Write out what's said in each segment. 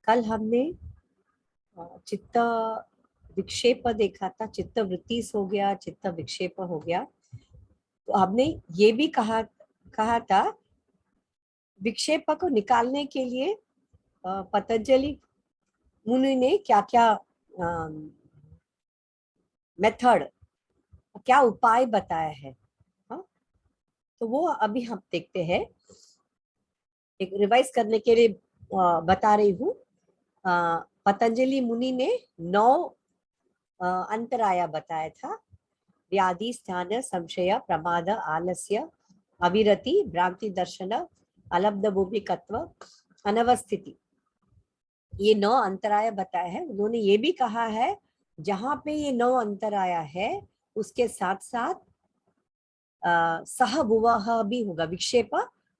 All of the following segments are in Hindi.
कल हमने चित्त विक्षेप देखा था, चित्त वृत्ति हो गया, चित्त विक्षेप हो गया। तो हमने ये भी कहा था विक्षेप को निकालने के लिए पतंजलि मुनि ने क्या क्या मेथड, क्या उपाय बताया है। हाँ, तो वो अभी हम देखते हैं। एक रिवाइज करने के लिए बता रही हूँ। पतंजलि मुनि ने 9 अंतराया बताया था। व्याधि, स्थान, संशय, प्रमाद, आलस्य, अविरति, भ्रांति दर्शन, अलब्ध भूमिकत्व, अनवस्थिति, ये 9 अंतराय बताए हैं। उन्होंने ये भी कहा है जहां पे ये 9 अंतराया है उसके साथ साथ सहभुवः भी होगा, विक्षेप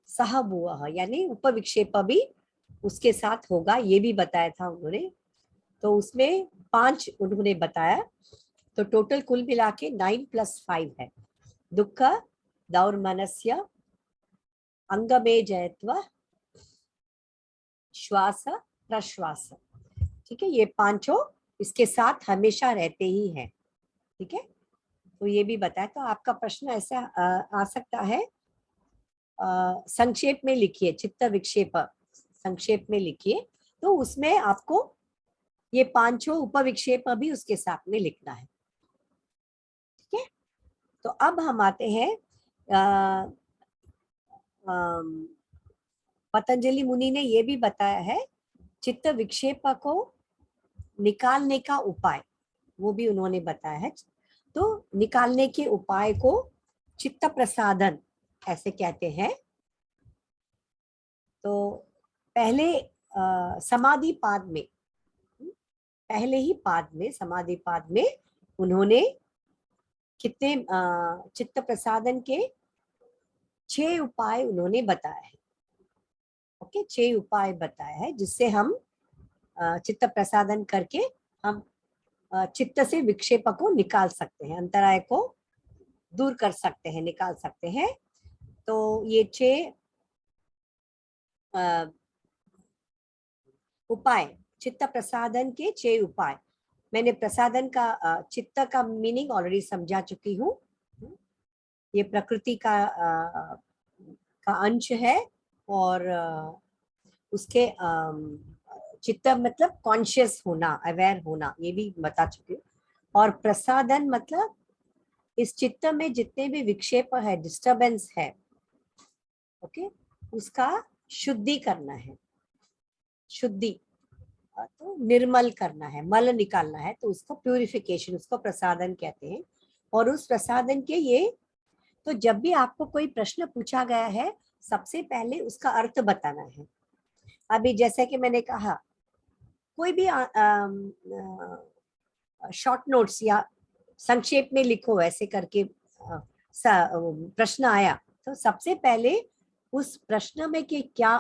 सहभुवः यानी उपविक्षेप भी उसके साथ होगा, ये भी बताया था उन्होंने। तो उसमें 5 उन्होंने बताया, तो टोटल कुल मिला के 9 + 5 है। दुख, दौर्मनस्य, अंगमे जयत्व, श्वास, प्रश्वास। ठीक है, ये पांचों इसके साथ हमेशा रहते ही हैं। ठीक है, तो ये भी बताया। तो आपका प्रश्न ऐसा आ सकता है, संक्षेप में लिखिए, चित्त विक्षेप संक्षेप में लिखिए, तो उसमें आपको ये पांचों उपविक्षेप भी उसके साथ में लिखना है। ठीक है, तो अब हम आते हैं पतंजलि मुनि ने ये भी बताया है चित्त विक्षेप को निकालने का उपाय, वो भी उन्होंने बताया है। तो निकालने के उपाय को चित्त प्रसादन ऐसे कहते हैं। तो पहले समाधि पाद में, पहले ही पाद में, समाधि पाद में उन्होंने कितने चित्त प्रसादन के 6 उपाय उन्होंने बताया है। ओके, 6 उपाय बताया है जिससे हम चित्त प्रसादन करके हम चित्त से विक्षेप को निकाल सकते हैं, अंतराय को दूर कर सकते हैं, निकाल सकते हैं। तो ये 6 उपाय, चित्त प्रसादन के 6 उपाय। मैंने प्रसादन का चित्त का मीनिंग ऑलरेडी समझा चुकी हूँ। ये प्रकृति का अंश है और उसके चित्त मतलब कॉन्शियस होना, अवेयर होना, ये भी बता चुकी हूँ। और प्रसादन मतलब इस चित्त में जितने भी विक्षेप है, डिस्टर्बेंस है, ओके, उसका शुद्धि करना है, शुद्धि तो निर्मल करना है, मल निकालना है, तो उसको प्यूरिफिकेशन, उसको प्रसादन कहते हैं। और उस प्रसादन के ये, तो जब भी आपको कोई प्रश्न पूछा गया है सबसे पहले उसका अर्थ बताना है। अभी जैसे कि मैंने कहा, कोई भी शॉर्ट नोट्स या संक्षेप में लिखो ऐसे करके प्रश्न आया, तो सबसे पहले उस प्रश्न में कि क्या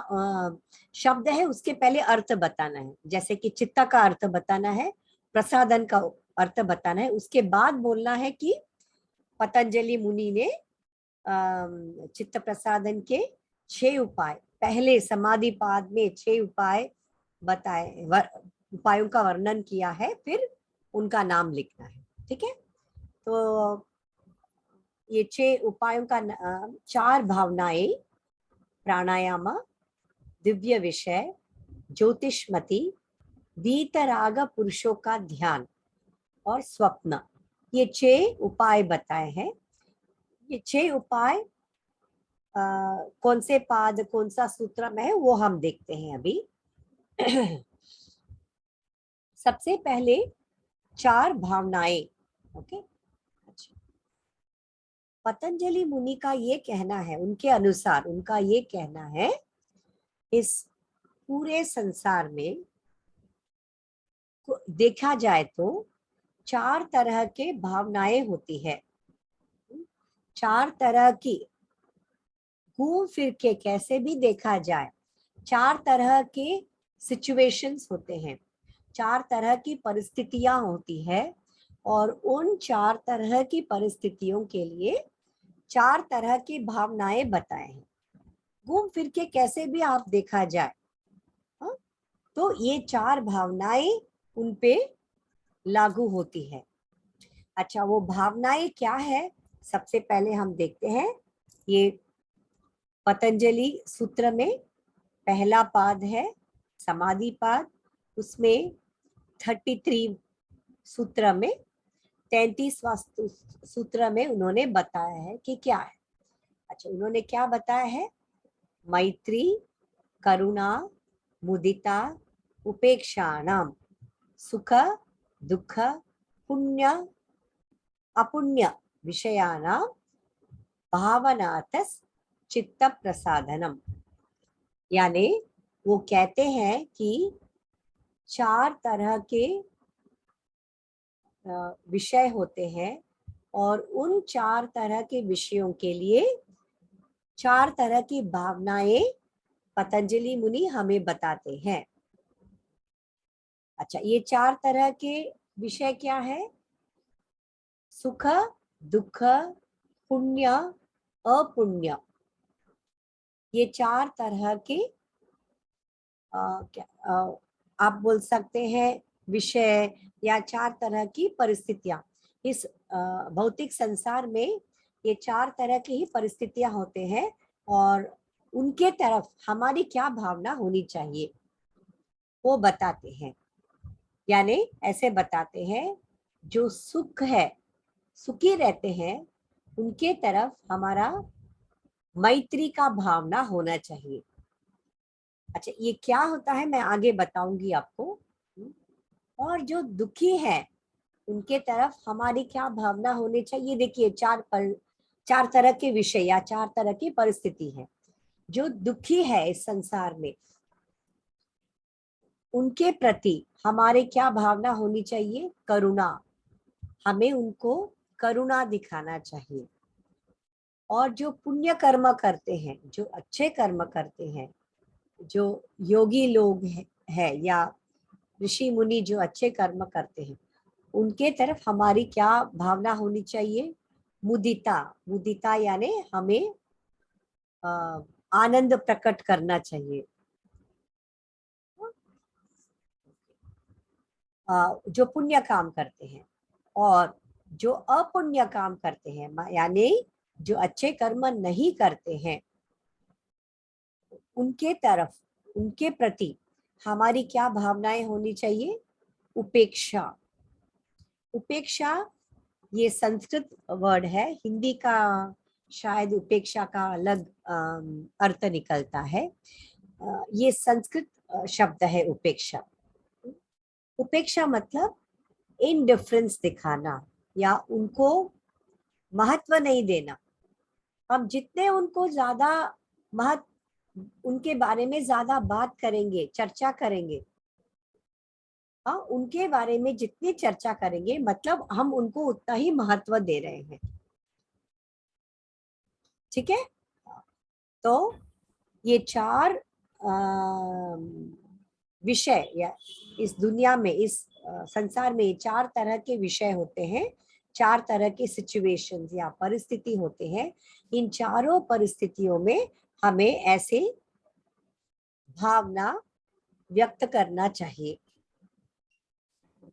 शब्द है उसके पहले अर्थ बताना है। जैसे कि चित्त का अर्थ बताना है, प्रसादन का अर्थ बताना है, उसके बाद बोलना है कि पतंजलि मुनि ने चित्त प्रसादन के 6 उपाय, पहले समाधि पाद में 6 उपाय बताए, उपायों का वर्णन किया है, फिर उनका नाम लिखना है। ठीक है, तो ये 6 उपायों का 4 भावनाएं, प्राणायाम, दिव्य विषय, ज्योतिषमति, वीतराग पुरुषों का ध्यान और स्वप्न, ये 6 उपाय बताए हैं। ये 6 उपाय कौन से पाद, कौन सा सूत्र में है वो हम देखते हैं अभी। सबसे पहले 4 भावनाएं। ओके, अच्छा, पतंजलि मुनि का ये कहना है, उनके अनुसार उनका ये कहना है, इस पूरे संसार में देखा जाए तो 4 तरह के भावनाएं होती है। 4 तरह की, घूम फिर के कैसे भी देखा जाए 4 तरह के सिचुएशंस होते हैं, 4 तरह की परिस्थितियां होती है, और उन 4 तरह की परिस्थितियों के लिए 4 तरह की भावनाएं बताए हैं। घूम फिर के कैसे भी आप देखा जाए, हाँ? तो ये 4 भावनाएं उन पे लागू होती है। अच्छा, वो भावनाएं क्या है? सबसे पहले हम देखते हैं, ये पतंजलि सूत्र में पहला पाद है समाधि पाद, उसमें 33 सूत्र में 33वां सूत्र में उन्होंने बताया है कि क्या है। अच्छा, उन्होंने क्या बताया है? मैत्री, करुणा, मुदिता, उपेक्षाणाम सुख दुख पुण्य अपुण्य विषयाणाम भावनातस चित्त प्रसादनम। यानी वो कहते हैं कि 4 तरह के विषय होते हैं और उन 4 तरह के विषयों के लिए 4 तरह की भावनाएं पतंजलि मुनि हमें बताते हैं। अच्छा, ये 4 तरह के विषय क्या है? सुख, दुख, पुण्य, अपुण्य। ये 4 तरह के आप बोल सकते हैं विषय या 4 तरह की परिस्थितियां। इस भौतिक संसार में ये 4 तरह की ही परिस्थितियां होते हैं और उनके तरफ हमारी क्या भावना होनी चाहिए वो बताते हैं। यानी ऐसे बताते हैं, जो सुख है, सुखी रहते हैं, उनके तरफ हमारा मैत्री का भावना होना चाहिए। अच्छा, ये क्या होता है मैं आगे बताऊंगी आपको। और जो दुखी है उनके तरफ हमारी क्या भावना होनी चाहिए? देखिए, 4 तरह के विषय या 4 तरह की परिस्थिति है। जो दुखी है इस संसार में, उनके प्रति हमारे क्या भावना होनी चाहिए? करुणा। हमें उनको करुणा दिखाना चाहिए। और जो पुण्य कर्म करते हैं, जो अच्छे कर्म करते हैं, जो योगी लोग है या ऋषि मुनि जो अच्छे कर्म करते हैं, उनके तरफ हमारी क्या भावना होनी चाहिए? मुदिता। मुदिता यानी हमें आनंद प्रकट करना चाहिए। जो पुण्य काम करते हैं और जो अपुण्य काम करते हैं, यानी जो अच्छे कर्म नहीं करते हैं, उनके तरफ, उनके प्रति हमारी क्या भावनाएं होनी चाहिए? उपेक्षा। उपेक्षा ये संस्कृत वर्ड है, हिंदी का शायद उपेक्षा का अलग अर्थ निकलता है। ये संस्कृत शब्द है उपेक्षा। उपेक्षा मतलब इनडिफरेंस दिखाना या उनको महत्व नहीं देना। हम जितने उनको ज्यादा उनके बारे में ज्यादा बात करेंगे, चर्चा करेंगे, हाँ, उनके बारे में जितनी चर्चा करेंगे मतलब हम उनको उतना ही महत्व दे रहे हैं। ठीक है? तो ये 4 विषय या इस दुनिया में, इस संसार में 4 तरह के विषय होते हैं, 4 तरह के सिचुएशंस या परिस्थिति होते हैं। इन चारों परिस्थितियों में हमें ऐसे भावना व्यक्त करना चाहिए।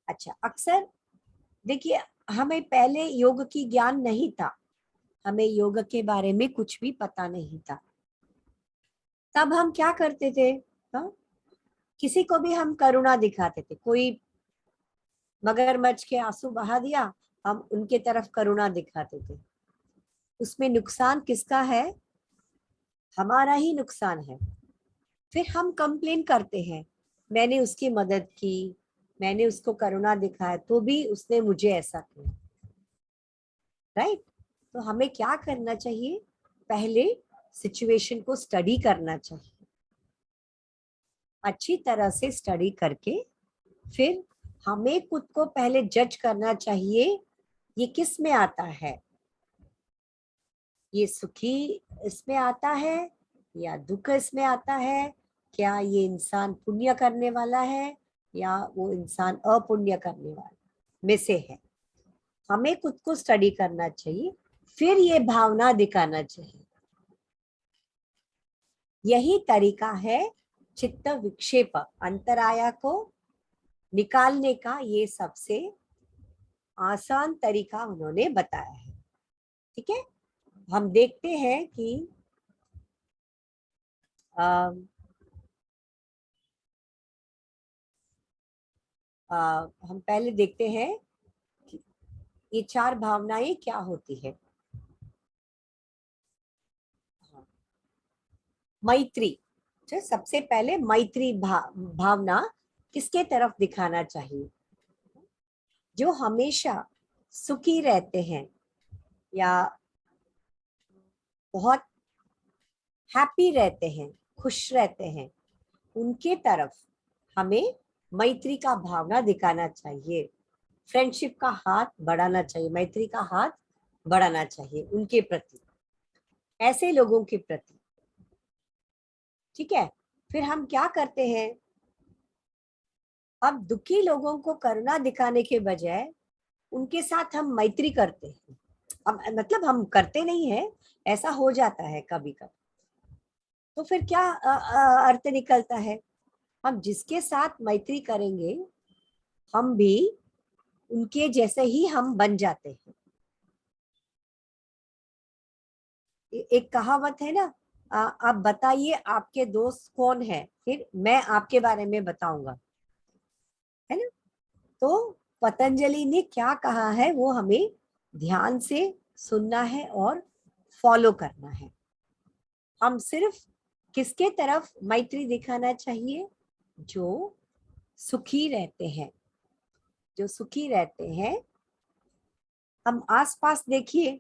अच्छा, अक्सर देखिए, हमें पहले योग की ज्ञान नहीं था, हमें योग के बारे में कुछ भी पता नहीं था। तब हम क्या करते थे? हाँ, किसी को भी हम करुणा दिखाते थे। कोई मगरमच्छ के आंसू बहा दिया, हम उनके तरफ करुणा दिखाते थे। उसमें नुकसान किसका है? हमारा ही नुकसान है। फिर हम कंप्लेन करते हैं, मैंने उसकी मदद की, मैंने उसको करुणा दिखाया, तो भी उसने मुझे ऐसा किया। राइट? तो हमें क्या करना चाहिए? पहले सिचुएशन को स्टडी करना चाहिए, अच्छी तरह से स्टडी करके फिर हमें खुद को पहले जज करना चाहिए, ये किस में आता है? ये सुखी इसमें आता है या दुख इसमें आता है? क्या ये इंसान पुण्य करने वाला है या वो इंसान अपुण्य करने वाला में से है? हमें खुद को स्टडी करना चाहिए, फिर ये भावना दिखाना चाहिए। यही तरीका है चित्त विक्षेप, अंतराया को निकालने का ये सबसे आसान तरीका उन्होंने बताया है। ठीक है, हम देखते हैं कि हम पहले देखते हैं कि ये 4 भावनाएं क्या होती है। मैत्री, तो सबसे पहले मैत्री भावना किसके तरफ दिखाना चाहिए? जो हमेशा सुखी रहते हैं या बहुत हैप्पी रहते हैं, खुश रहते हैं, उनके तरफ हमें मैत्री का भावना दिखाना चाहिए। फ्रेंडशिप का हाथ बढ़ाना चाहिए, मैत्री का हाथ बढ़ाना चाहिए उनके प्रति, ऐसे लोगों के प्रति। ठीक है, फिर हम क्या करते हैं, अब दुखी लोगों को करुणा दिखाने के बजाय उनके साथ हम मैत्री करते हैं। अब मतलब हम करते नहीं है, ऐसा हो जाता है कभी कभी। तो फिर क्या अर्थ निकलता है, हम जिसके साथ मैत्री करेंगे हम भी उनके जैसे ही हम बन जाते हैं। एक कहावत है ना, आप बताइए आपके दोस्त कौन है, फिर मैं आपके बारे में बताऊंगा, है ना। तो पतंजलि ने क्या कहा है वो हमें ध्यान से सुनना है और फॉलो करना है। हम सिर्फ किसके तरफ मैत्री दिखाना चाहिए? जो सुखी रहते हैं, जो सुखी रहते हैं। हम आसपास देखिए,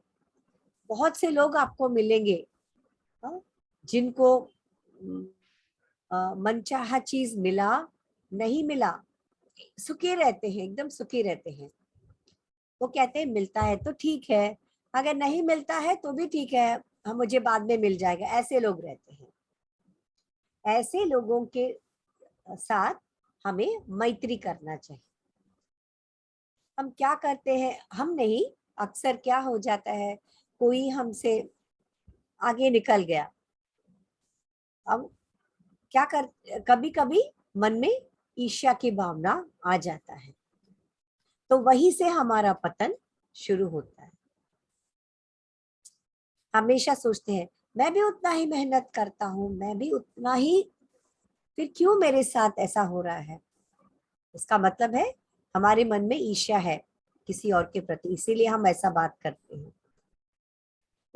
बहुत से लोग आपको मिलेंगे जिनको मनचाहा चीज मिला नहीं मिला, सुखी रहते हैं, एकदम सुखी रहते हैं। वो कहते हैं मिलता है तो ठीक है, अगर नहीं मिलता है तो भी ठीक है, हम मुझे बाद में मिल जाएगा, ऐसे लोग रहते हैं। ऐसे लोगों के साथ हमें मैत्री करना चाहिए। हम क्या करते हैं, हम नहीं, अक्सर क्या हो जाता है, कोई हमसे आगे निकल गया, अब क्या कर, कभी कभी मन में ईर्ष्या की भावना आ जाता है, तो वहीं से हमारा पतन शुरू होता है। हमेशा सोचते हैं मैं भी उतना ही मेहनत करता हूँ, मैं भी उतना ही, फिर क्यों मेरे साथ ऐसा हो रहा है? इसका मतलब है हमारे मन में ईर्ष्या है किसी और के प्रति, इसीलिए हम ऐसा बात करते हैं।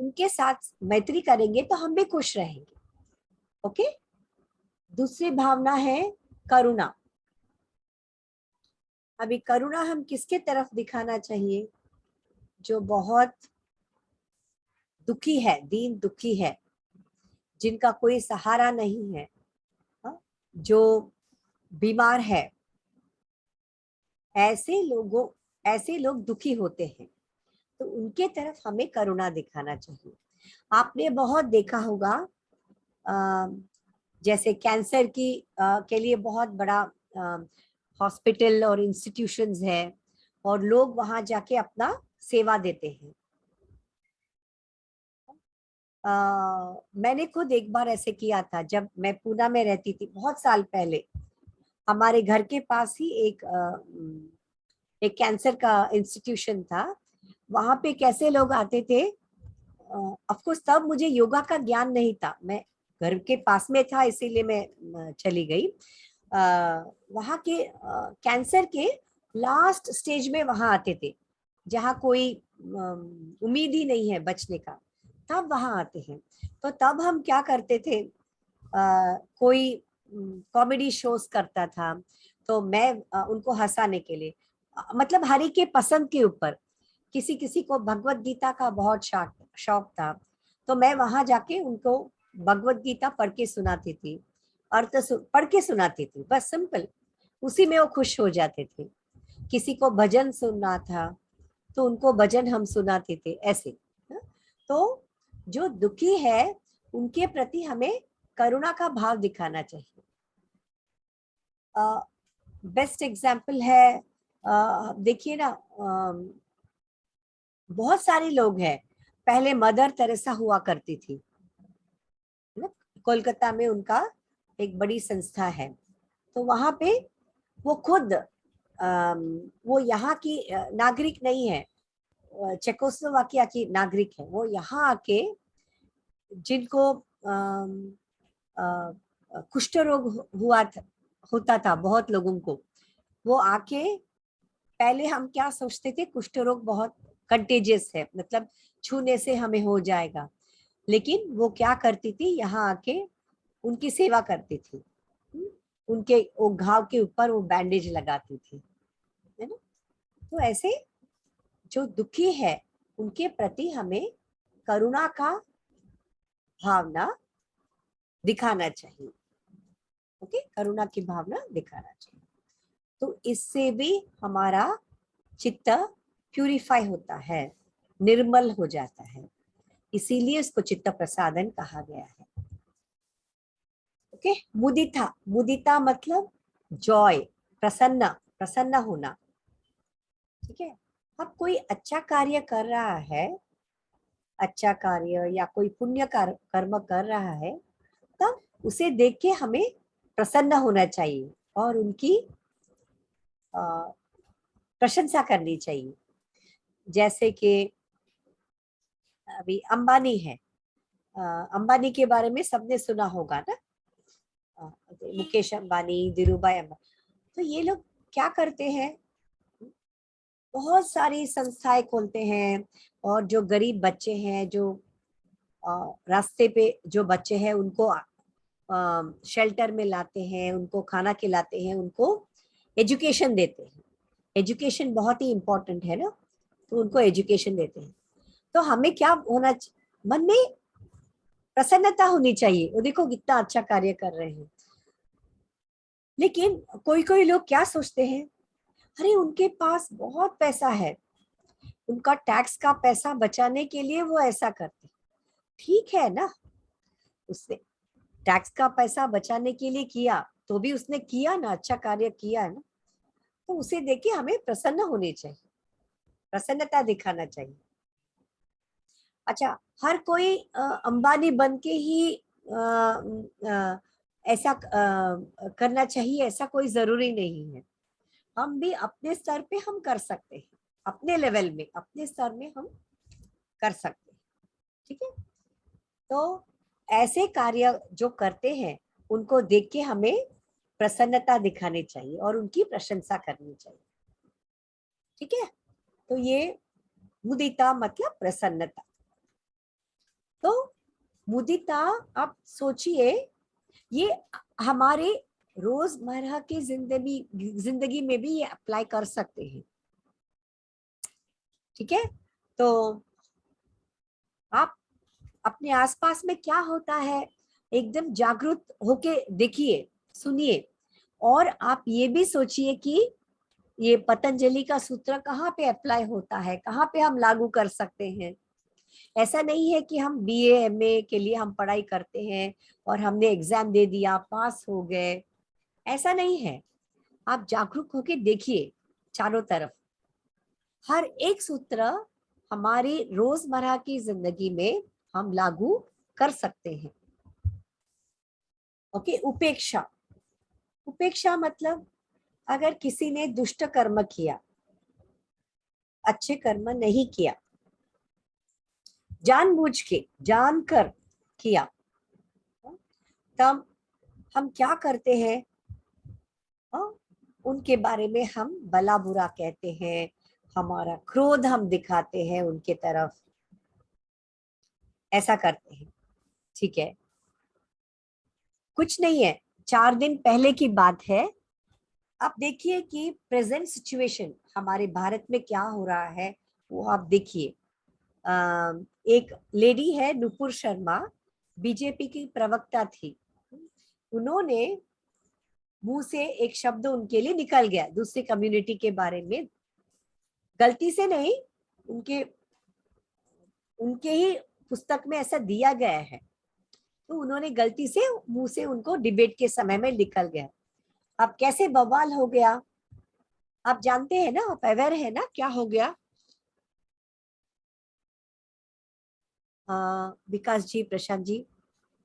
उनके साथ मैत्री करेंगे तो हम भी खुश रहेंगे। ओके, दूसरी भावना है करुणा। अभी करुणा हम किसके तरफ दिखाना चाहिए? जो बहुत दुखी है, दीन दुखी है, जिनका कोई सहारा नहीं है, जो बीमार है, ऐसे लोग दुखी होते हैं, तो उनके तरफ हमें करुणा दिखाना चाहिए। आपने बहुत देखा होगा, जैसे कैंसर के लिए बहुत बड़ा हॉस्पिटल और इंस्टीट्यूशंस है, और लोग वहां जाके अपना सेवा देते हैं। मैंने खुद एक बार ऐसे किया था, जब मैं पूना में रहती थी बहुत साल पहले। हमारे घर के पास ही एक कैंसर का इंस्टीट्यूशन था। वहां पे कैसे लोग आते थे, ऑफ कोर्स तब मुझे योगा का ज्ञान नहीं था, मैं घर के पास में था इसीलिए मैं चली गई। वहां के कैंसर के लास्ट स्टेज में वहां आते थे, जहाँ कोई उम्मीद ही नहीं है बचने का, तब वहां आते हैं। तो तब हम क्या करते थे, कोई कॉमेडी शोज करता था, तो मैं उनको हंसाने के लिए, मतलब हर एक के पसंद के ऊपर, किसी किसी को भगवत गीता का बहुत शौक था, तो मैं वहां जाके उनको भगवत गीता पढ़ के सुनाती थी, पढ़ के सुनाती थी, बस सिंपल, उसी में वो खुश हो जाते थे। किसी को भजन सुनना था तो उनको भजन हम सुनाते थे, ऐसे। तो जो दुखी है उनके प्रति हमें करुणा का भाव दिखाना चाहिए। बेस्ट एग्जाम्पल है, देखिए ना, बहुत सारे लोग हैं, पहले मदर तेरेसा हुआ करती थी, कोलकाता में उनका एक बड़ी संस्था है, तो वहां पे वो खुद वो यहाँ की नागरिक नहीं है, चेकोस्लोवाकिया की नागरिक है। वो यहाँ आके जिनको कुष्ठ रोग होता था बहुत लोगों को, वो आके, पहले हम क्या सोचते थे, कुष्ठ रोग बहुत कंटेजियस है, मतलब छूने से हमें हो जाएगा, लेकिन वो क्या करती थी, यहाँ आके उनकी सेवा करती थी। उनके वो घाव के ऊपर वो बैंडेज लगाती थी, है ना। तो ऐसे जो दुखी है उनके प्रति हमें करुणा का भावना दिखाना चाहिए। ओके, करुणा की भावना दिखाना चाहिए, तो इससे भी हमारा चित्त प्यूरिफाई होता है, निर्मल हो जाता है, इसीलिए इसको चित्त प्रसादन कहा गया है। ओके, मुदिता, मुदिता मतलब जॉय, प्रसन्न, प्रसन्न होना। ठीक है, अब कोई अच्छा कार्य कर रहा है, अच्छा कार्य या कोई पुण्य कर्म कर रहा है, तब उसे देख के हमें प्रसन्न होना चाहिए और उनकी प्रशंसा करनी चाहिए। जैसे कि अभी अंबानी है, अंबानी के बारे में सबने सुना होगा ना, मुकेश अंबानी, धीरूभाई अंबानी। तो ये लोग क्या करते हैं, बहुत सारी संस्थाएं खोलते हैं, और जो गरीब बच्चे हैं, जो रास्ते पे जो बच्चे हैं, उनको शेल्टर में लाते हैं, उनको खाना खिलाते हैं, उनको एजुकेशन देते हैं। एजुकेशन बहुत ही इम्पोर्टेंट है ना, तो उनको एजुकेशन देते हैं। तो हमें क्या होना, मन में प्रसन्नता होनी चाहिए, वो देखो कितना अच्छा कार्य कर रहे हैं। लेकिन कोई कोई लोग क्या सोचते हैं, अरे उनके पास बहुत पैसा है, उनका टैक्स का पैसा बचाने के लिए वो ऐसा करते। ठीक है ना, उसने टैक्स का पैसा बचाने के लिए किया, तो भी उसने किया ना, अच्छा कार्य किया है ना, तो उसे देख के हमें प्रसन्न होनी चाहिए, प्रसन्नता दिखाना चाहिए। अच्छा, हर कोई अंबानी बन के ही ऐसा करना चाहिए, ऐसा कोई जरूरी नहीं है। हम भी अपने स्तर पे हम कर सकते हैं, अपने लेवल में, अपने स्तर में हम कर सकते हैं। ठीक है, तो ऐसे कार्य जो करते हैं उनको देख के हमें प्रसन्नता दिखानी चाहिए और उनकी प्रशंसा करनी चाहिए। ठीक है, तो ये मुदिता मतलब प्रसन्नता। तो मुदिता, आप सोचिए, ये हमारे रोजमर्रा की जिंदगी में भी ये अप्लाई कर सकते हैं। ठीक है, तो आप अपने आसपास में क्या होता है एकदम जागरूक होके देखिए, सुनिए, और आप ये भी सोचिए कि ये पतंजलि का सूत्र कहाँ पे अप्लाई होता है, कहाँ पे हम लागू कर सकते हैं। ऐसा नहीं है कि हम बीए एमए के लिए हम पढ़ाई करते हैं और हमने एग्जाम दे दिया, पास हो गए, ऐसा नहीं है। आप जागरूक होके देखिए चारों तरफ, हर एक सूत्र हमारी रोजमर्रा की जिंदगी में हम लागू कर सकते हैं। ओके, उपेक्षा, उपेक्षा मतलब अगर किसी ने दुष्ट कर्म किया, अच्छे कर्म नहीं किया, जानबूझ के, जानकर किया, तब हम क्या करते हैं, उनके बारे में हम भला बुरा कहते हैं, हमारा क्रोध हम दिखाते हैं उनके तरफ, ऐसा करते हैं। ठीक है, कुछ नहीं है, 4 दिन पहले की बात है। आप देखिए कि प्रेजेंट सिचुएशन हमारे भारत में क्या हो रहा है, वो आप देखिए। एक लेडी है नुपुर शर्मा, बीजेपी की प्रवक्ता थी, उन्होंने मुंह से एक शब्द उनके लिए निकल गया दूसरी कम्युनिटी के बारे में, गलती से नहीं, उनके उनके ही पुस्तक में ऐसा दिया गया है, तो उन्होंने गलती से मुंह से उनको डिबेट के समय में निकल गया। अब कैसे बवाल हो गया, आप जानते हैं ना, आप अवेयर है ना क्या हो गया। विकास जी, प्रशांत जी,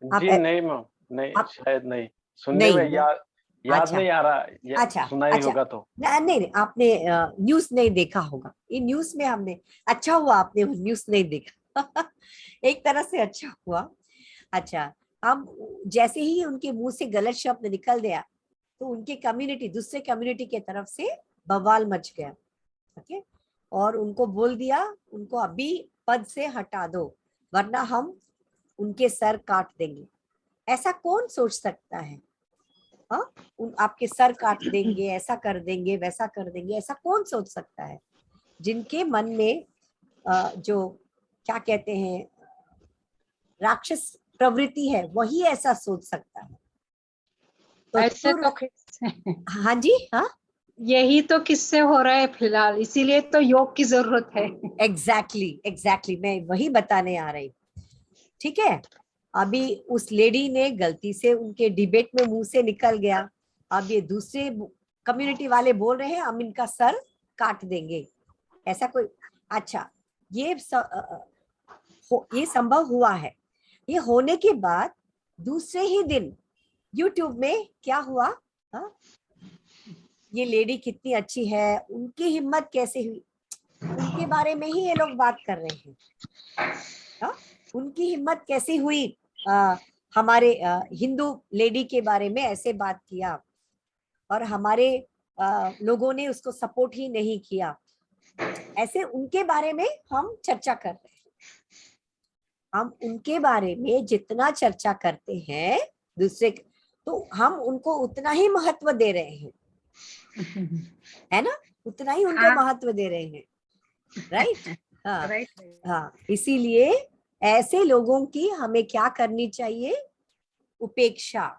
आप जी नहीं मैम, नहीं आप शायद नहीं। सुनने में नहीं, याद अच्छा नहीं आ रहा, अच्छा सुना ही अच्छा, होगा तो। नहीं नहीं, आपने न्यूज नहीं देखा होगा, ये न्यूज में हमने, अच्छा हुआ आपने न्यूज नहीं देखा। एक तरह से अच्छा हुआ। अच्छा, हम जैसे ही उनके मुंह से गलत शब्द निकल गया तो उनके कम्युनिटी, दूसरे कम्युनिटी के तरफ से बवाल मच गया। ओके, और उनको बोल दिया, उनको अभी पद से हटा दो वरना हम उनके सर काट देंगे। ऐसा कौन सोच सकता है? हाँ, आपके सर काट देंगे, ऐसा कर देंगे, वैसा कर देंगे, ऐसा कौन सोच सकता है? जिनके मन में जो क्या कहते हैं राक्षस प्रवृत्ति है, वही ऐसा सोच सकता है। तो ऐसे तो हाँ जी, हाँ, यही तो किससे हो रहा है फिलहाल, इसीलिए तो योग की जरूरत है। एग्जैक्टली मैं वही बताने आ रही। ठीक है, अभी उस लेडी ने गलती से उनके डिबेट में मुंह से निकल गया, अब ये दूसरे कम्युनिटी वाले बोल रहे हैं हम इनका सर काट देंगे, ऐसा कोई? अच्छा, ये ये संभव हुआ है। ये होने के बाद दूसरे ही दिन यूट्यूब में क्या हुआ, हा? ये लेडी कितनी अच्छी है, उनकी हिम्मत कैसे हुई, उनके बारे में ही ये लोग बात कर रहे हैं। हा? उनकी हिम्मत कैसे हुई, हमारे हिंदू लेडी के बारे में ऐसे बात किया, और हमारे लोगों ने उसको सपोर्ट ही नहीं किया। ऐसे उनके बारे में हम चर्चा कर रहे हैं। हम उनके बारे में जितना चर्चा करते हैं दूसरे, तो हम उनको उतना ही महत्व दे रहे हैं, है ना? उतना ही उनको महत्व दे रहे हैं, राइट? हाँ हाँ, इसीलिए ऐसे लोगों की हमें क्या करनी चाहिए? उपेक्षा।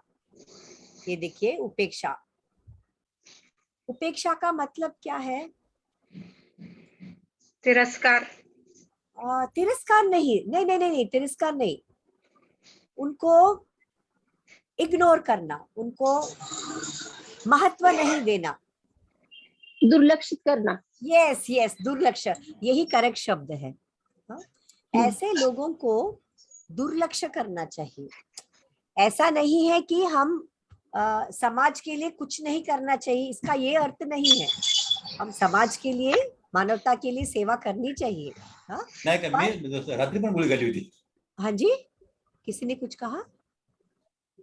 ये देखिए, उपेक्षा, उपेक्षा का मतलब क्या है? तिरस्कार। तिरस्कार नहीं, नहीं नहीं नहीं, तिरस्कार नहीं, उनको इग्नोर करना, उनको महत्व नहीं देना, दुर्लक्षित करना। यस यस, दुर्लक्ष्य, यही करेक्ट शब्द है। हाँ? ऐसे लोगों को दुर्लक्ष्य करना चाहिए। ऐसा नहीं है कि हम समाज के लिए कुछ नहीं करना चाहिए, इसका ये अर्थ नहीं है। हम समाज के लिए, मानवता के लिए सेवा करनी चाहिए। हाँ, रात्रि पण गोळी घाली होती। हाँ जी, किसी ने कुछ कहा?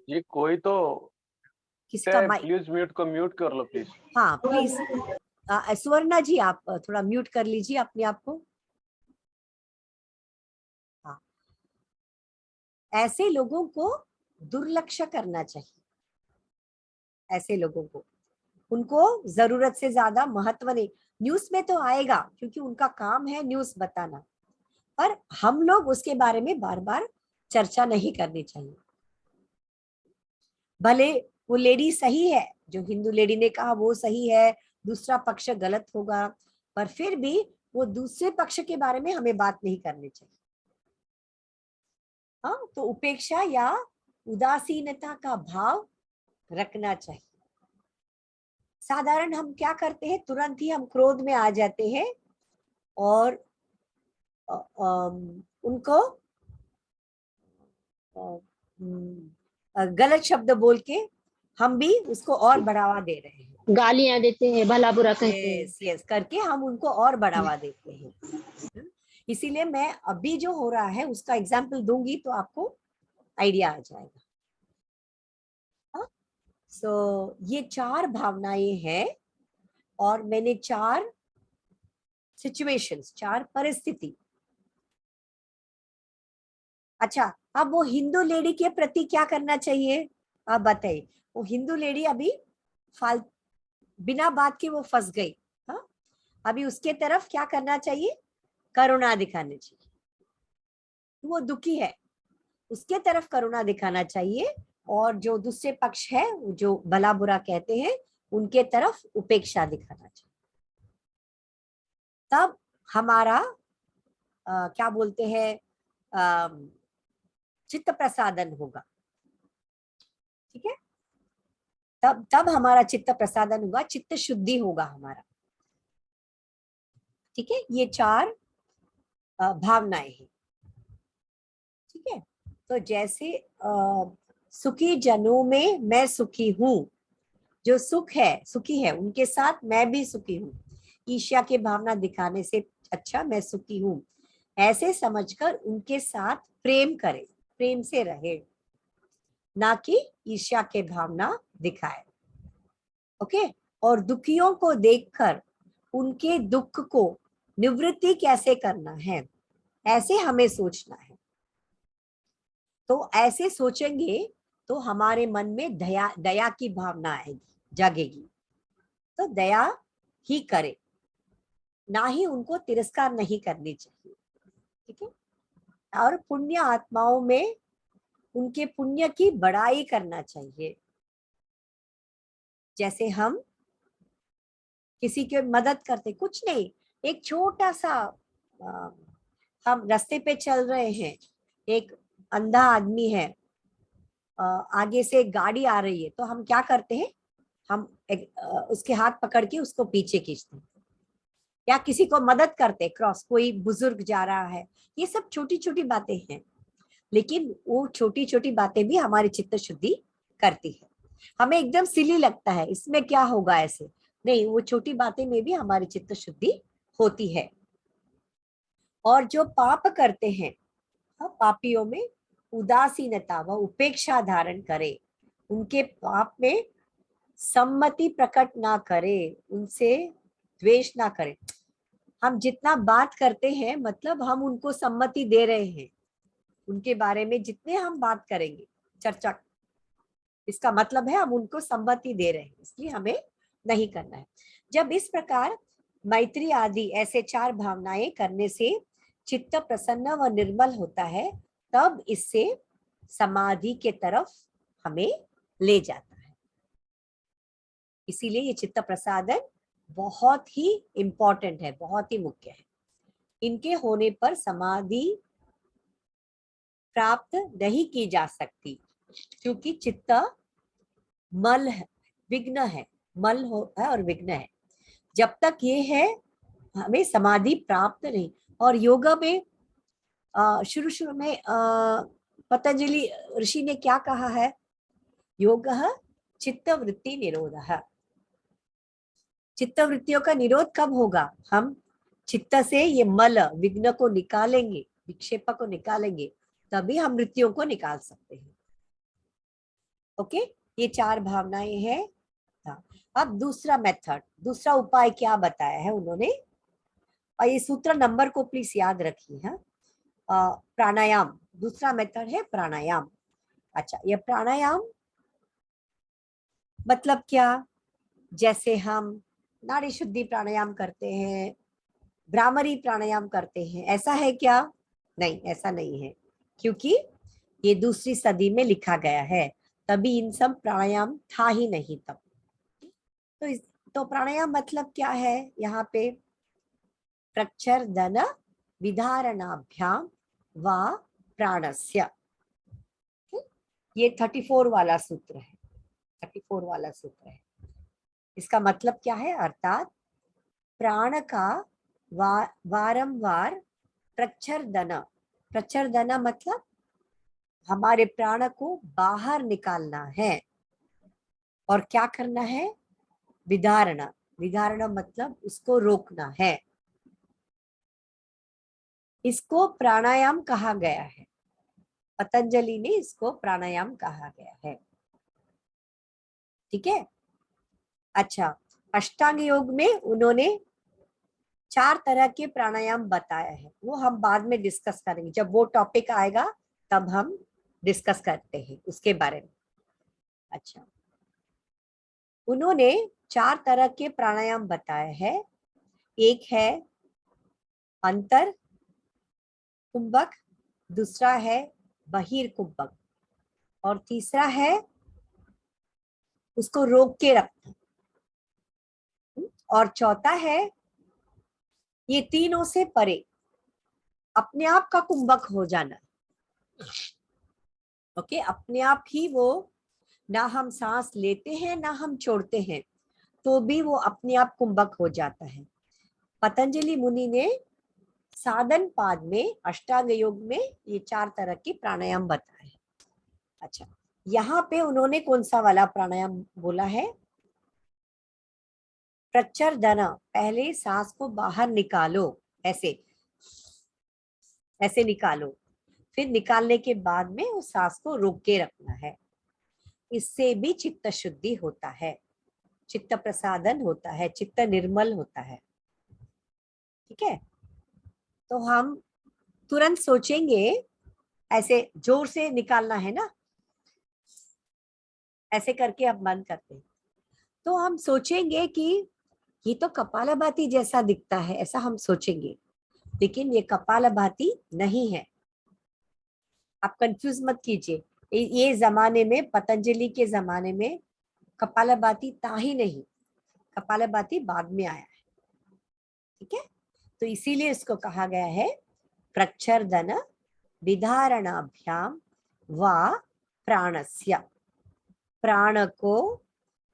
ये कोई तो किसका माइक? प्लीज म्यूट कर लो प्लीज। हाँ प्लीज, सुवर्णा जी आप थोड़ा म्यूट कर लीजिए अपने आप को। हाँ, ऐसे लोगों को दुर्लक्ष्य करना चाहिए। ऐसे लोगों को, उनको जरूरत से ज्यादा महत्व नहीं। न्यूज में तो आएगा क्योंकि उनका काम है न्यूज बताना, पर हम लोग उसके बारे में बार बार चर्चा नहीं करनी चाहिए। भले वो लेडी सही है, जो हिंदू लेडी ने कहा वो सही है, दूसरा पक्ष गलत होगा, पर फिर भी वो दूसरे पक्ष के बारे में हमें बात नहीं करनी चाहिए। हाँ, तो उपेक्षा या उदासीनता का भाव रखना चाहिए। साधारण हम क्या करते हैं, तुरंत ही हम क्रोध में आ जाते हैं और उनको गलत शब्द बोल के हम भी उसको और बढ़ावा दे रहे हैं, गालियां देते हैं, भला बुरा कहते हैं। यस यस करके हम उनको और बढ़ावा देते हैं। इसीलिए मैं अभी जो हो रहा है उसका एग्जाम्पल दूंगी तो आपको आइडिया आ जाएगा। सो ये 4 भावनाएं हैं और मैंने 4 सिचुएशंस, 4 परिस्थिति। अच्छा, अब वो हिंदू लेडी के प्रति क्या करना चाहिए आप बताइए? वो हिंदू लेडी अभी बिना बात के वो फंस गई। हाँ, अभी उसके तरफ क्या करना चाहिए? करुणा दिखानी चाहिए। वो दुखी है, उसके तरफ करुणा दिखाना चाहिए, और जो दूसरे पक्ष है, जो भला बुरा कहते हैं, उनके तरफ उपेक्षा दिखाना चाहिए। तब हमारा क्या बोलते हैं, चित्त प्रसादन होगा। ठीक है, तब हमारा चित्त प्रसादन होगा, चित्त शुद्धि होगा हमारा। ठीक है, ये 4 भावनाएं हैं। ठीक है, तो जैसे सुखी जनों में मैं सुखी हूँ, जो सुखी है उनके साथ मैं भी सुखी हूँ। ईर्ष्या की भावना दिखाने से अच्छा मैं सुखी हूँ ऐसे समझकर उनके साथ प्रेम करे, प्रेम से रहे, ना कि ईर्ष्या के भावना दिखाए। ओके। और दुखियों को देखकर उनके दुख को निवृत्ति कैसे करना है, ऐसे हमें सोचना है। तो ऐसे सोचेंगे तो हमारे मन में दया की भावना आएगी, जागेगी। तो दया ही करे, ना ही उनको तिरस्कार नहीं करनी चाहिए। ठीक है। और पुण्य आत्माओं में उनके पुण्य की बड़ाई करना चाहिए। जैसे हम किसी की मदद करते, कुछ नहीं, एक छोटा सा हम रास्ते पे चल रहे हैं, एक अंधा आदमी है, आगे से एक गाड़ी आ रही है, तो हम क्या करते हैं, हम उसके हाथ पकड़ के उसको पीछे खींचते हैं, या किसी को मदद करते, क्रॉस कोई बुजुर्ग जा रहा है। ये सब छोटी छोटी बातें हैं, लेकिन वो छोटी छोटी बातें भी हमारी चित्त शुद्धि करती है। हमें एकदम सिली लगता है, इसमें क्या होगा, ऐसे नहीं, वो छोटी बातें में भी हमारी चित्त शुद्धि होती है। और जो पाप करते हैं, पापियों में उदासीनता व उपेक्षा धारण करे, उनके पाप में सम्मति प्रकट ना करे, उनसे द्वेष ना करे। हम जितना बात करते हैं, मतलब हम उनको सम्मति दे रहे हैं, उनके बारे में जितने हम बात करेंगे, चर्चा, इसका मतलब है हम उनको सम्मति दे रहे हैं, इसलिए हमें नहीं करना है। जब इस प्रकार मैत्री आदि ऐसे 4 भावनाएं करने से चित्त प्रसन्न व निर्मल होता है, तब इससे समाधि के तरफ हमें ले जाता है। इसीलिए ये चित्त प्रसादन बहुत ही इंपॉर्टेंट है, बहुत ही मुख्य है। इनके होने पर समाधि प्राप्त नहीं की जा सकती, क्योंकि चित्त मल है, विघ्न है, मल है और विघ्न है। जब तक ये है हमें समाधि प्राप्त नहीं। और योगा में शुरू शुरू में पतंजलि ऋषि ने क्या कहा है, योगः चित्त वृत्ति निरोधः। चित्त वृत्तियों का निरोध कब होगा, हम चित्त से ये मल विघ्न को निकालेंगे, विक्षेप को निकालेंगे, तभी हम वृत्तियों को निकाल सकते हैं। ओके, ये 4 भावनाएं हैं। अब दूसरा मेथड, दूसरा उपाय क्या बताया है उन्होंने, और ये सूत्र नंबर को प्लीज याद रखिए। हाँ, प्राणायाम, दूसरा मेथड है प्राणायाम। अच्छा, ये प्राणायाम मतलब क्या, जैसे हम नाड़ी शुद्धि प्राणायाम करते हैं, भ्रामरी प्राणायाम करते हैं, ऐसा है क्या? नहीं, ऐसा नहीं है, क्योंकि ये दूसरी सदी में लिखा गया है, तभी इन सब प्राणायाम था ही नहीं तब। तो प्राणायाम मतलब क्या है, यहाँ पे प्रच्छर्दन विधारणाभ्याम व प्राणस्य, ये 34 वाला सूत्र है, 34 वाला सूत्र है। इसका मतलब क्या है, अर्थात प्राण का वारंवार प्रच्छर्दन, प्रच्छर्दन मतलब हमारे प्राण को बाहर निकालना है, और क्या करना है, विधारणा, विधारणा मतलब उसको रोकना है। इसको प्राणायाम कहा गया है, पतंजलि ने इसको प्राणायाम कहा गया है। ठीक है। अच्छा, अष्टांग योग में उन्होंने 4 तरह के प्राणायाम बताया है, वो हम बाद में डिस्कस करेंगे, जब वो टॉपिक आएगा तब हम डिस्कस करते हैं उसके बारे में। अच्छा, उन्होंने 4 तरह के प्राणायाम बताए हैं। एक है अंतर कुंभक, दूसरा है बहिर कुंभक, और तीसरा है उसको रोक के रखना, और चौथा है ये तीनों से परे अपने आप का कुंभक हो जाना। ओके, अपने आप ही वो, ना हम सांस लेते हैं ना हम छोड़ते हैं, तो भी वो अपने आप कुंभक हो जाता है। पतंजलि मुनि ने साधन पाद में, अष्टांग योग में ये 4 तरह के प्राणायाम बताए हैं। अच्छा, यहाँ पे उन्होंने कौन सा वाला प्राणायाम बोला है? प्रच्चरदन, पहले सांस को बाहर निकालो, ऐसे ऐसे निकालो, फिर निकालने के बाद में उस सांस को रोक के रखना है। इससे भी चित्त शुद्धि होता है, चित्त प्रसादन होता है, चित्त निर्मल होता है। ठीक है, तो हम तुरंत सोचेंगे, ऐसे जोर से निकालना है ना, ऐसे करके अब बंद करते हैं, तो हम सोचेंगे कि ये तो कपालभाति जैसा दिखता है, ऐसा हम सोचेंगे, लेकिन ये कपालभाति नहीं है। आप कंफ्यूज मत कीजिए, ये जमाने में, पतंजलि के जमाने में कपालभाति था ही नहीं, कपालभाति बाद में आया है। ठीक है, तो इसीलिए इसको कहा गया है प्रच्छर्दन विधारणाभ्याम व प्राणस्य। प्राण को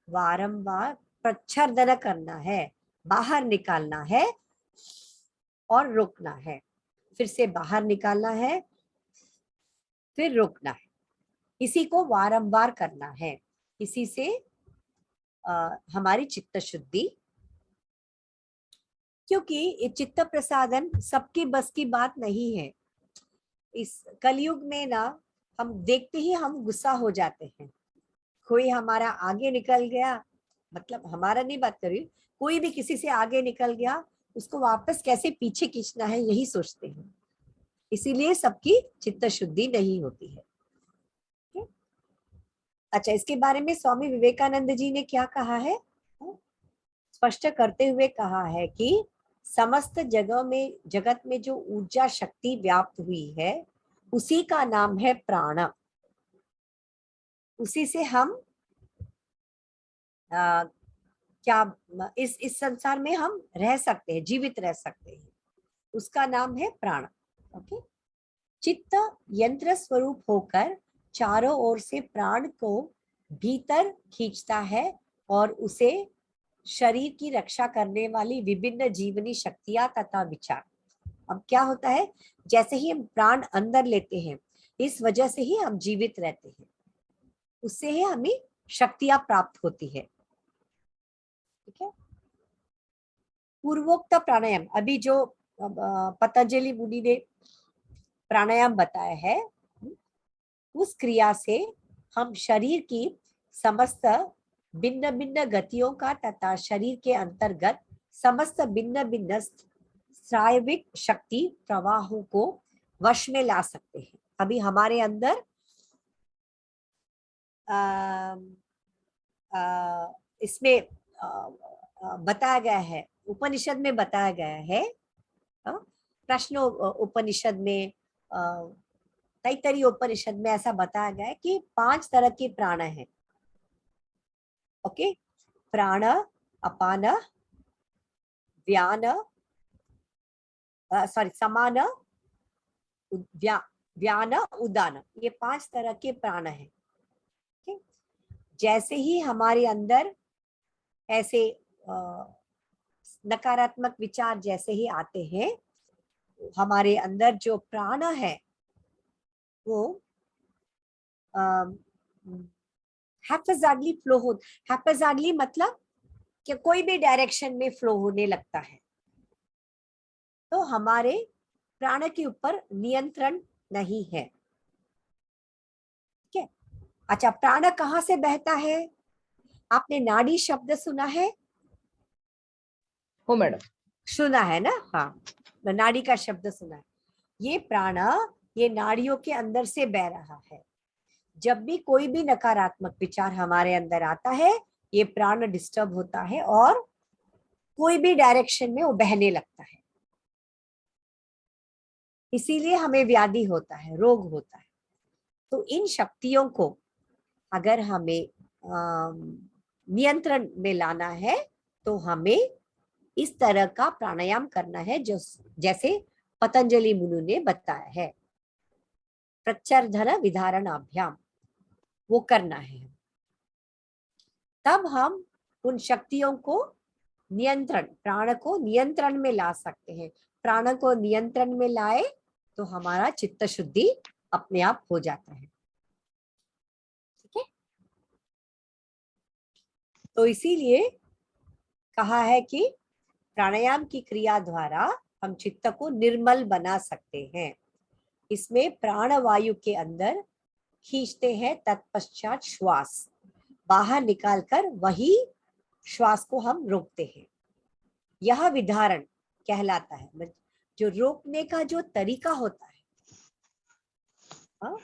वारंवार प्रच्छर्दन करना है, बाहर निकालना है और रोकना है, फिर से बाहर निकालना है, फिर रोकना है। इसी को वारंवार करना है, इसी से हमारी चित्त शुद्धि, क्योंकि ये चित्त प्रसादन सबकी बस की बात नहीं है। इस कलयुग में ना, हम देखते ही हम गुस्सा हो जाते हैं। कोई हमारा आगे निकल गया, मतलब हमारा नहीं बात कर रही, कोई भी किसी से आगे निकल गया, उसको वापस कैसे पीछे खींचना है यही सोचते हैं। इसीलिए सबकी चित्त शुद्धि नहीं होती है। अच्छा, इसके बारे में स्वामी विवेकानंद जी ने क्या कहा है? स्पष्ट करते हुए कहा है कि समस्त जगत में जो ऊर्जा शक्ति व्याप्त हुई है, उसी का नाम है प्राण। उसी से हम क्या इस संसार में हम रह सकते हैं, जीवित रह सकते हैं, उसका नाम है प्राण। ओके, चित्त यंत्र स्वरूप होकर चारों ओर से प्राण को भीतर खींचता है और उसे शरीर की रक्षा करने वाली विभिन्न जीवनी शक्तियां तथा विचार। अब क्या होता है, जैसे ही हम प्राण अंदर लेते हैं, इस वजह से ही हम जीवित रहते हैं, उससे ही हमें शक्तियां प्राप्त होती है। ठीक है, पूर्वोक्त प्राणायाम, अभी जो पतंजलि मुनि ने प्राणायाम बताया है, उस क्रिया से हम शरीर की समस्त भिन्न भिन्न गतियों का तथा शरीर के अंतर्गत समस्त भिन्न भिन्न स्राविक शक्ति प्रवाहों को वश में ला सकते हैं। अभी हमारे अंदर इसमें बताया गया है, उपनिषद में बताया गया है, प्रश्न उपनिषद में, तैत्तरीय उपनिषद में ऐसा बताया गया है कि 5 तरह के प्राण हैं। ओके, प्राण, अपान, व्यान, समान, व्यान, उदान, ये 5 तरह के प्राण हैं। okay? जैसे ही हमारे अंदर ऐसे नकारात्मक विचार जैसे ही आते हैं, हमारे अंदर जो प्राण है वो हैप्पीजार्डली फ्लो हो, हैप्पीजार्डली मतलब कि कोई भी डायरेक्शन में फ्लो होने लगता है। तो हमारे प्राण के ऊपर नियंत्रण नहीं है। ठीक है, अच्छा, प्राण कहाँ से बहता है? आपने नाड़ी शब्द सुना है? हो मैडम, सुना है ना? हाँ, नाड़ी का शब्द सुना है। ये प्राण, ये नाड़ियों के अंदर से बह रहा है। जब भी कोई भी नकारात्मक विचार हमारे अंदर आता है, ये प्राण डिस्टर्ब होता है और कोई भी डायरेक्शन में वो बहने लगता है। इसीलिए हमें व्याधि होता है, रोग होता है। तो इन शक्तियों को अगर हमें नियंत्रण में लाना है, तो हमें इस तरह का प्राणायाम करना है, जो जैसे पतंजलि मुनि ने बताया है, प्रच्छर्दन विधारणाभ्याम, वो करना है। तब हम उन शक्तियों को नियंत्रण, प्राण को नियंत्रण में ला सकते हैं। प्राण को नियंत्रण में लाए तो हमारा चित्त शुद्धि अपने आप हो जाता है। तो इसीलिए कहा है कि प्राणायाम की क्रिया द्वारा हम चित्त को निर्मल बना सकते हैं। इसमें प्राण वायु के अंदर खींचते हैं, तत्पश्चात श्वास बाहर निकालकर वही श्वास को हम रोकते हैं। यह विधारण कहलाता है, जो रोकने का जो तरीका होता है। हाँ?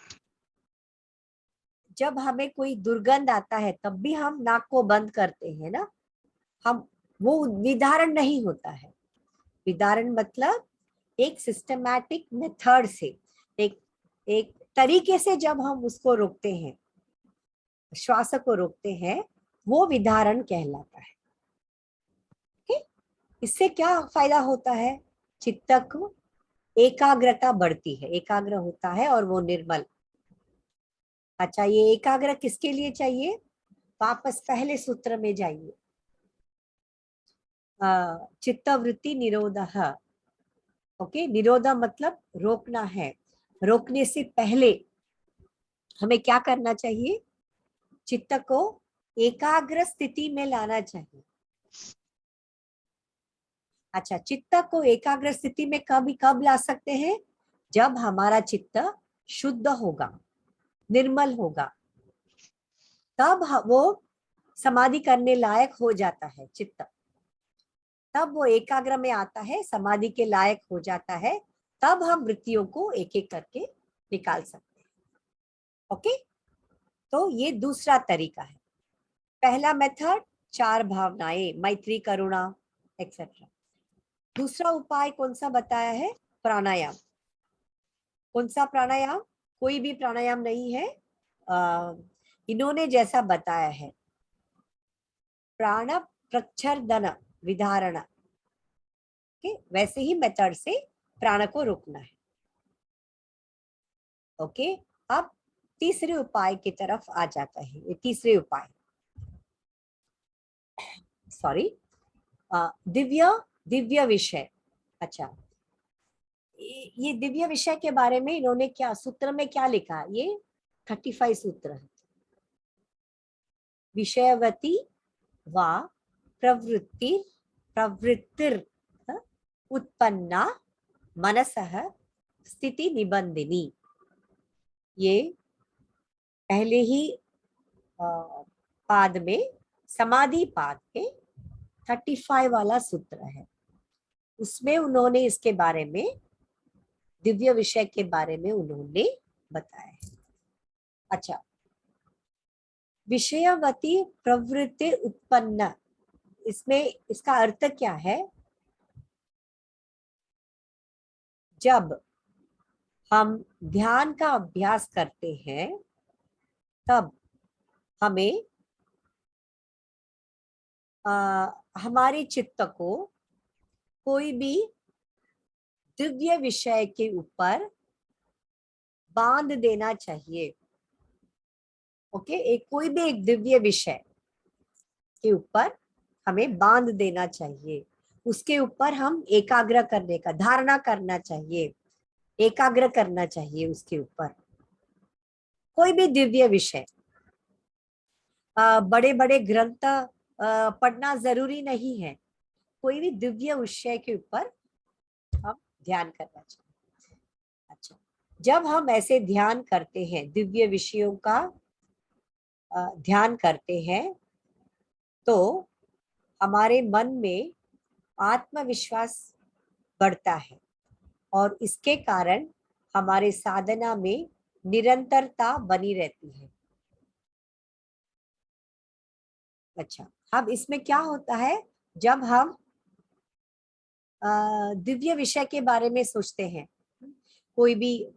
जब हमें कोई दुर्गंध आता है तब भी हम नाक को बंद करते हैं ना, हम वो विधारण नहीं होता है। विधारण मतलब एक सिस्टमैटिक मेथड से, एक तरीके से जब हम उसको रोकते हैं, श्वास को रोकते हैं, वो विधारण कहलाता है। इससे क्या फायदा होता है? चित्त को एकाग्रता बढ़ती है, एकाग्र होता है और वो निर्मल। अच्छा, ये एकाग्र किसके लिए चाहिए? वापस पहले सूत्र में जाइए। चित्तवृत्ति निरोधः। ओके, निरोध मतलब रोकना है। रोकने से पहले हमें क्या करना चाहिए? चित्त को एकाग्र स्थिति में लाना चाहिए। अच्छा, चित्त को एकाग्र स्थिति में कब ला सकते हैं? जब हमारा चित्त शुद्ध होगा, निर्मल होगा, तब वो समाधि करने लायक हो जाता है चित्त। तब वो एकाग्र में आता है, समाधि के लायक हो जाता है, तब हम वृत्तियों को एक एक करके निकाल सकते हैं। ओके, तो ये दूसरा तरीका है। पहला मेथड 4 भावनाएं, मैत्री, करुणा एक्सेट्रा। दूसरा उपाय कौन सा बताया है? प्राणायाम। कौन सा प्राणायाम? कोई भी प्राणायाम नहीं है, इन्होंने जैसा बताया है, प्राण प्रच्छर्दन विधारण के वैसे ही मेथड से प्राण को रोकना है। ओके, अब तीसरे उपाय की तरफ आ जाता है। ये तीसरे उपाय, सॉरी, दिव्य विषय। अच्छा, ये दिव्य विषय के बारे में इन्होंने क्या सूत्र में क्या लिखा? ये 35 सूत्र है। विषयवती वा प्रवृत्तिर उत्पन्ना मनसः स्थिति निबंधिनी। ये पहले ही पाद में, समाधि पाद के 35 वाला सूत्र है। उसमें उन्होंने इसके बारे में, दिव्य विषय के बारे में उन्होंने बताया है। अच्छा, विषयवती प्रवृत्ति उत्पन्न, इसमें इसका अर्थ क्या है? जब हम ध्यान का अभ्यास करते हैं तब हमें हमारे चित्त को कोई भी दिव्य विषय के ऊपर बांध देना चाहिए। ओके, कोई भी एक दिव्य विषय के ऊपर हमें बांध देना चाहिए। उसके ऊपर हम एकाग्र करने का, धारणा करना चाहिए, एकाग्र करना चाहिए उसके ऊपर। कोई भी दिव्य विषय, बड़े बड़े ग्रंथ पढ़ना जरूरी नहीं है, कोई भी दिव्य विषय के ऊपर हम ध्यान करना चाहिए। अच्छा, जब हम ऐसे ध्यान करते हैं, दिव्य विषयों का ध्यान करते हैं, तो हमारे मन में आत्मविश्वास बढ़ता है और इसके कारण हमारे साधना में निरंतरता बनी रहती है। अच्छा, अब इसमें क्या होता है? जब हम दिव्य विषय के बारे में सोचते हैं, कोई भी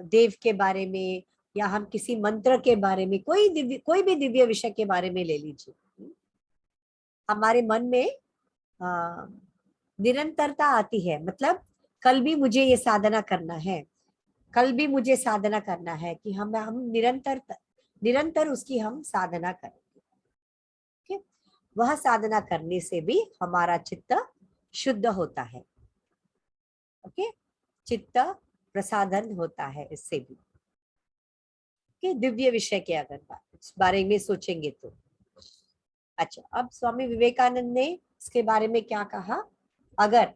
देव के बारे में या हम किसी मंत्र के बारे में, कोई भी दिव्य विषय के बारे में ले लीजिए, हमारे मन में निरंतरता आती है। मतलब कल भी मुझे ये साधना करना है, कल भी मुझे साधना करना है, कि हम निरंतर उसकी हम साधना करेंगे। okay? वह साधना करने से भी हमारा चित्त शुद्ध होता है। ओके, चित्त प्रसादन होता है इससे भी। दिव्य विषय के अगर इस बारे में सोचेंगे तो अच्छा, अब स्वामी विवेकानंद ने इसके बारे में क्या कहा? अगर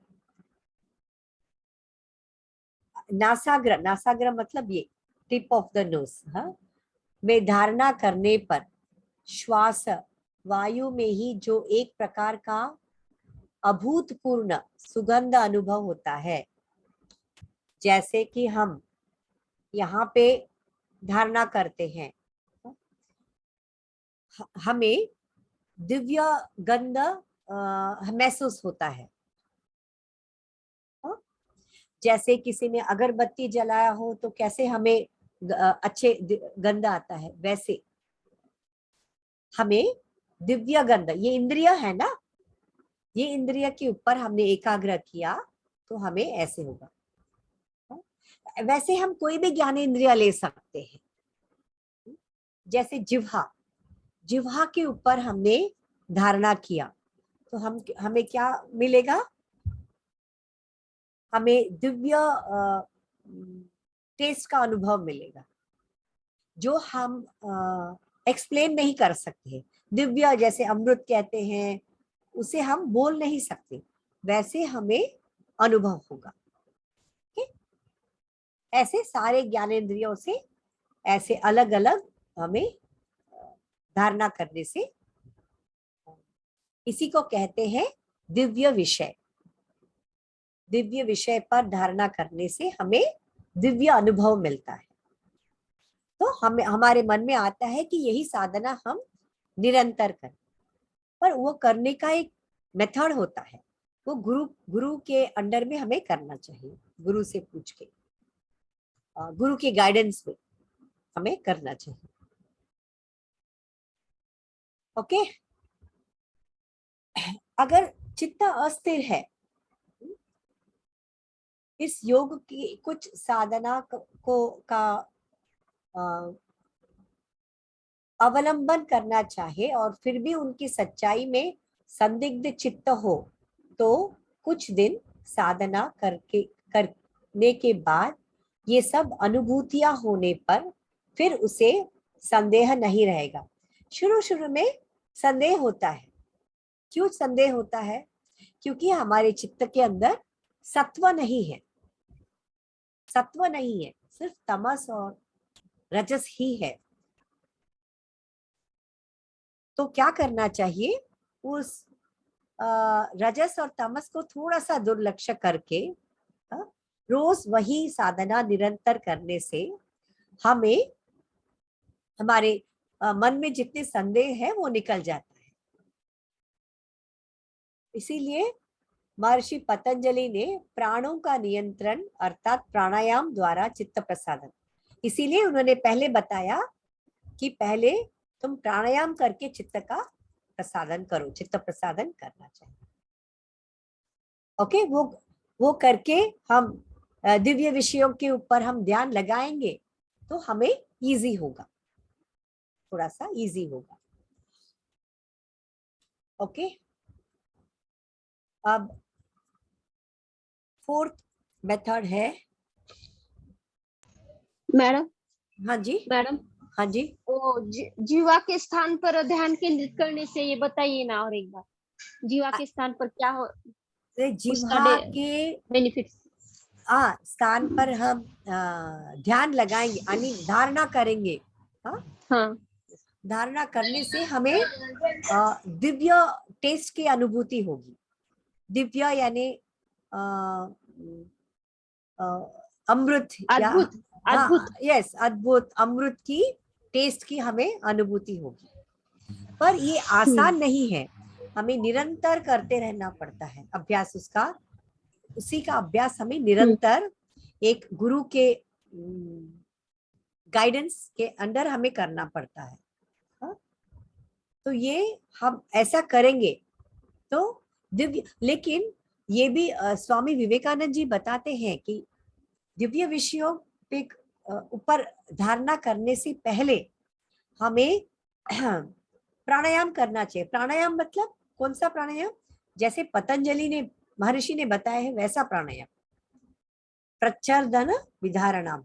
नासाग्र, नासाग्र मतलब ये टिप ऑफ द नोज, हाँ, में धारणा करने पर श्वास वायु में ही जो एक प्रकार का अभूतपूर्ण सुगंध अनुभव होता है, जैसे कि हम यहाँ पे धारणा करते हैं, हमें दिव्य गंध महसूस होता है। जैसे किसी ने अगरबत्ती जलाया हो तो कैसे हमें अच्छे गंध आता है, वैसे हमें दिव्य गंध, ये इंद्रिय है ना, ये इंद्रिय के ऊपर हमने एकाग्र किया तो हमें ऐसे होगा। वैसे हम कोई भी ज्ञान इंद्रिय ले सकते हैं, जैसे जिह्वा, जिह्वा के ऊपर हमने धारणा किया तो हमें क्या मिलेगा? हमें दिव्य टेस्ट का अनुभव मिलेगा, जो हम एक्सप्लेन नहीं कर सकते। दिव्य जैसे अमृत कहते हैं, उसे हम बोल नहीं सकते, वैसे हमें अनुभव होगा। ऐसे सारे ज्ञानेंद्रियों से ऐसे अलग अलग हमें धारणा करने से, इसी को कहते हैं दिव्य विषय। दिव्य विषय पर धारणा करने से हमें दिव्य अनुभव मिलता है। तो हमें, हमारे मन में आता है कि यही साधना हम निरंतर करें, पर वो करने का एक मेथड होता है, वो गुरु के अंडर में हमें करना चाहिए, गुरु से पूछ के, गुरु के गाइडेंस में हमें करना चाहिए। ओके, अगर चित्त अस्थिर है, इस योग की कुछ साधना का अवलंबन करना चाहे और फिर भी उनकी सच्चाई में संदिग्ध चित्त हो, तो कुछ दिन साधना करने के बाद ये सब अनुभूतियां होने पर फिर उसे संदेह नहीं रहेगा। शुरू शुरू में संदेह होता है। क्यों संदेह होता है? क्योंकि हमारे चित्त के अंदर सत्व नहीं है, सत्व नहीं है, सिर्फ तमस और रजस ही है। तो क्या करना चाहिए? उस रजस और तमस को थोड़ा सा दुर्लक्ष्य करके रोज वही साधना निरंतर करने से हमें, हमारे मन में जितने संदेह है वो निकल जाता है। इसीलिए महर्षि पतंजलि ने प्राणों का नियंत्रण अर्थात प्राणायाम द्वारा चित्त प्रसादन, इसीलिए उन्होंने पहले बताया कि पहले तुम प्राणायाम करके चित्त का प्रसादन करो, चित्त प्रसादन करना चाहिए। ओके, वो करके हम दिव्य विषयों के ऊपर हम ध्यान लगाएंगे तो हमें इजी होगा, थोड़ा सा इजी होगा। ओके, अब फोर्थ मेथड है। मैडम, हाँ जी, मैडम, हाँ जी, वो जीवा के स्थान पर ध्यान केंद्रित करने से ये बताइए ना और एक बार, जीवा के स्थान पर क्या हो, जिह्वा के बेनिफिट्स। स्थान पर हम ध्यान लगाएंगे, यानी धारणा करेंगे। हाँ, धारणा करने से हमें दिव्य टेस्ट की अनुभूति होगी। दिव्य यानी अमृत या अद्भुत, अद्भुत। यस, अद्भुत अमृत की टेस्ट की हमें अनुभूति होगी। पर ये आसान नहीं है, हमें निरंतर करते रहना पड़ता है अभ्यास, उसी का अभ्यास हमें निरंतर एक गुरु के गाइडेंस के अंडर हमें करना पड़ता है। तो ये हम ऐसा करेंगे तो दिव्य, लेकिन ये भी स्वामी विवेकानंद जी बताते हैं कि दिव्य विषयों पे ऊपर धारणा करने से पहले हमें प्राणायाम करना चाहिए। प्राणायाम मतलब कौन सा प्राणायाम? जैसे पतंजलि ने, महर्षि ने बताया है वैसा प्राणायाम, प्रच्छर्दन विधारणाम।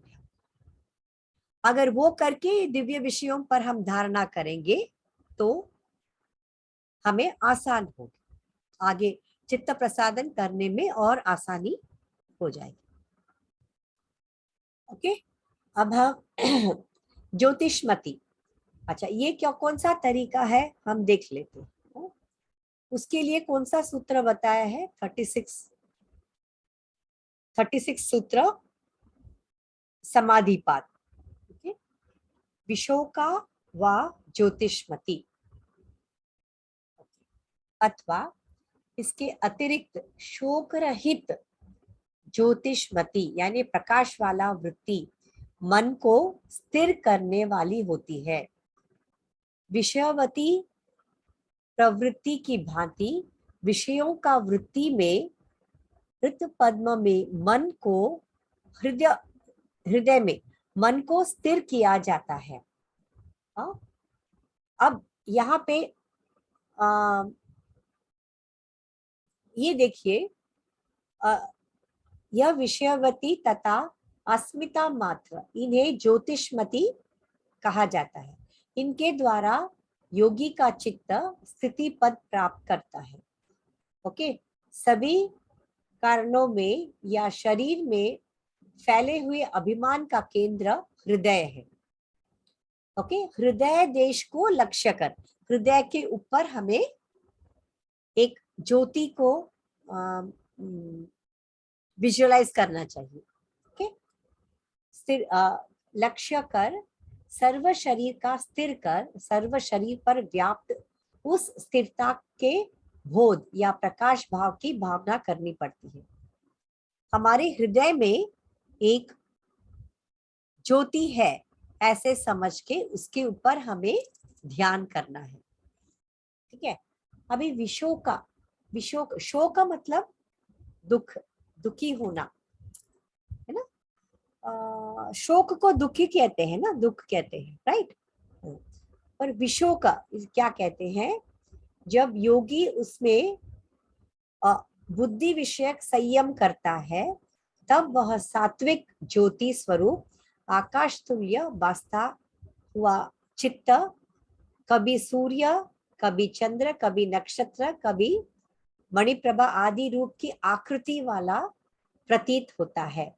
अगर वो करके दिव्य विषयों पर हम धारणा करेंगे तो हमें आसान होगी, आगे चित्त प्रसादन करने में और आसानी हो जाएगी। ओके, अब हम ज्योतिषमती, अच्छा ये क्या कौन सा तरीका है हम देख लेते हैं। उसके लिए कौन सा सूत्र बताया है, 36 सूत्र समाधिपाद, ओके, विशोका व ज्योतिषमती, अथवा इसके अतिरिक्त शोक रहित ज्योतिषमती यानी प्रकाश वाला वृत्ति मन को स्थिर करने वाली होती है। विषयवती प्रवृत्ति की भांति विषयों का वृत्ति में हृत पद्म में मन को हृदय में मन को स्थिर किया जाता है। अब यहाँ पे ये देखिए, यह विषयवती तथा अस्मिता मात्र, इन्हें ज्योतिषमती कहा जाता है। इनके द्वारा योगी का चित्त स्थिति पद प्राप्त करता है। ओके, सभी कारणों में या शरीर में फैले हुए अभिमान का केंद्र हृदय है। ओके, हृदय देश को लक्ष्य कर, हृदय के ऊपर हमें एक ज्योति को विजुअलाइज करना चाहिए। ओके, स्थिर लक्ष्य कर, सर्व शरीर का स्थिर कर, सर्व शरीर पर व्याप्त उस स्थिरता के बोध या प्रकाश भाव की भावना करनी पड़ती है। हमारे हृदय में एक ज्योति है ऐसे समझ के उसके ऊपर हमें ध्यान करना है। ठीक है, अभी विशोक, शोक का मतलब दुख, दुखी होना है ना। शोक को दुखी कहते हैं ना, दुख कहते हैं, राइट। पर विशोक क्या कहते हैं, जब योगी उसमें बुद्धि विषयक संयम करता है तब वह सात्विक ज्योति स्वरूप आकाश तुल्य बसता हुआ चित्त कभी सूर्य, कभी चंद्र, कभी नक्षत्र, कभी मणिप्रभा आदि रूप की आकृति वाला प्रतीत होता है।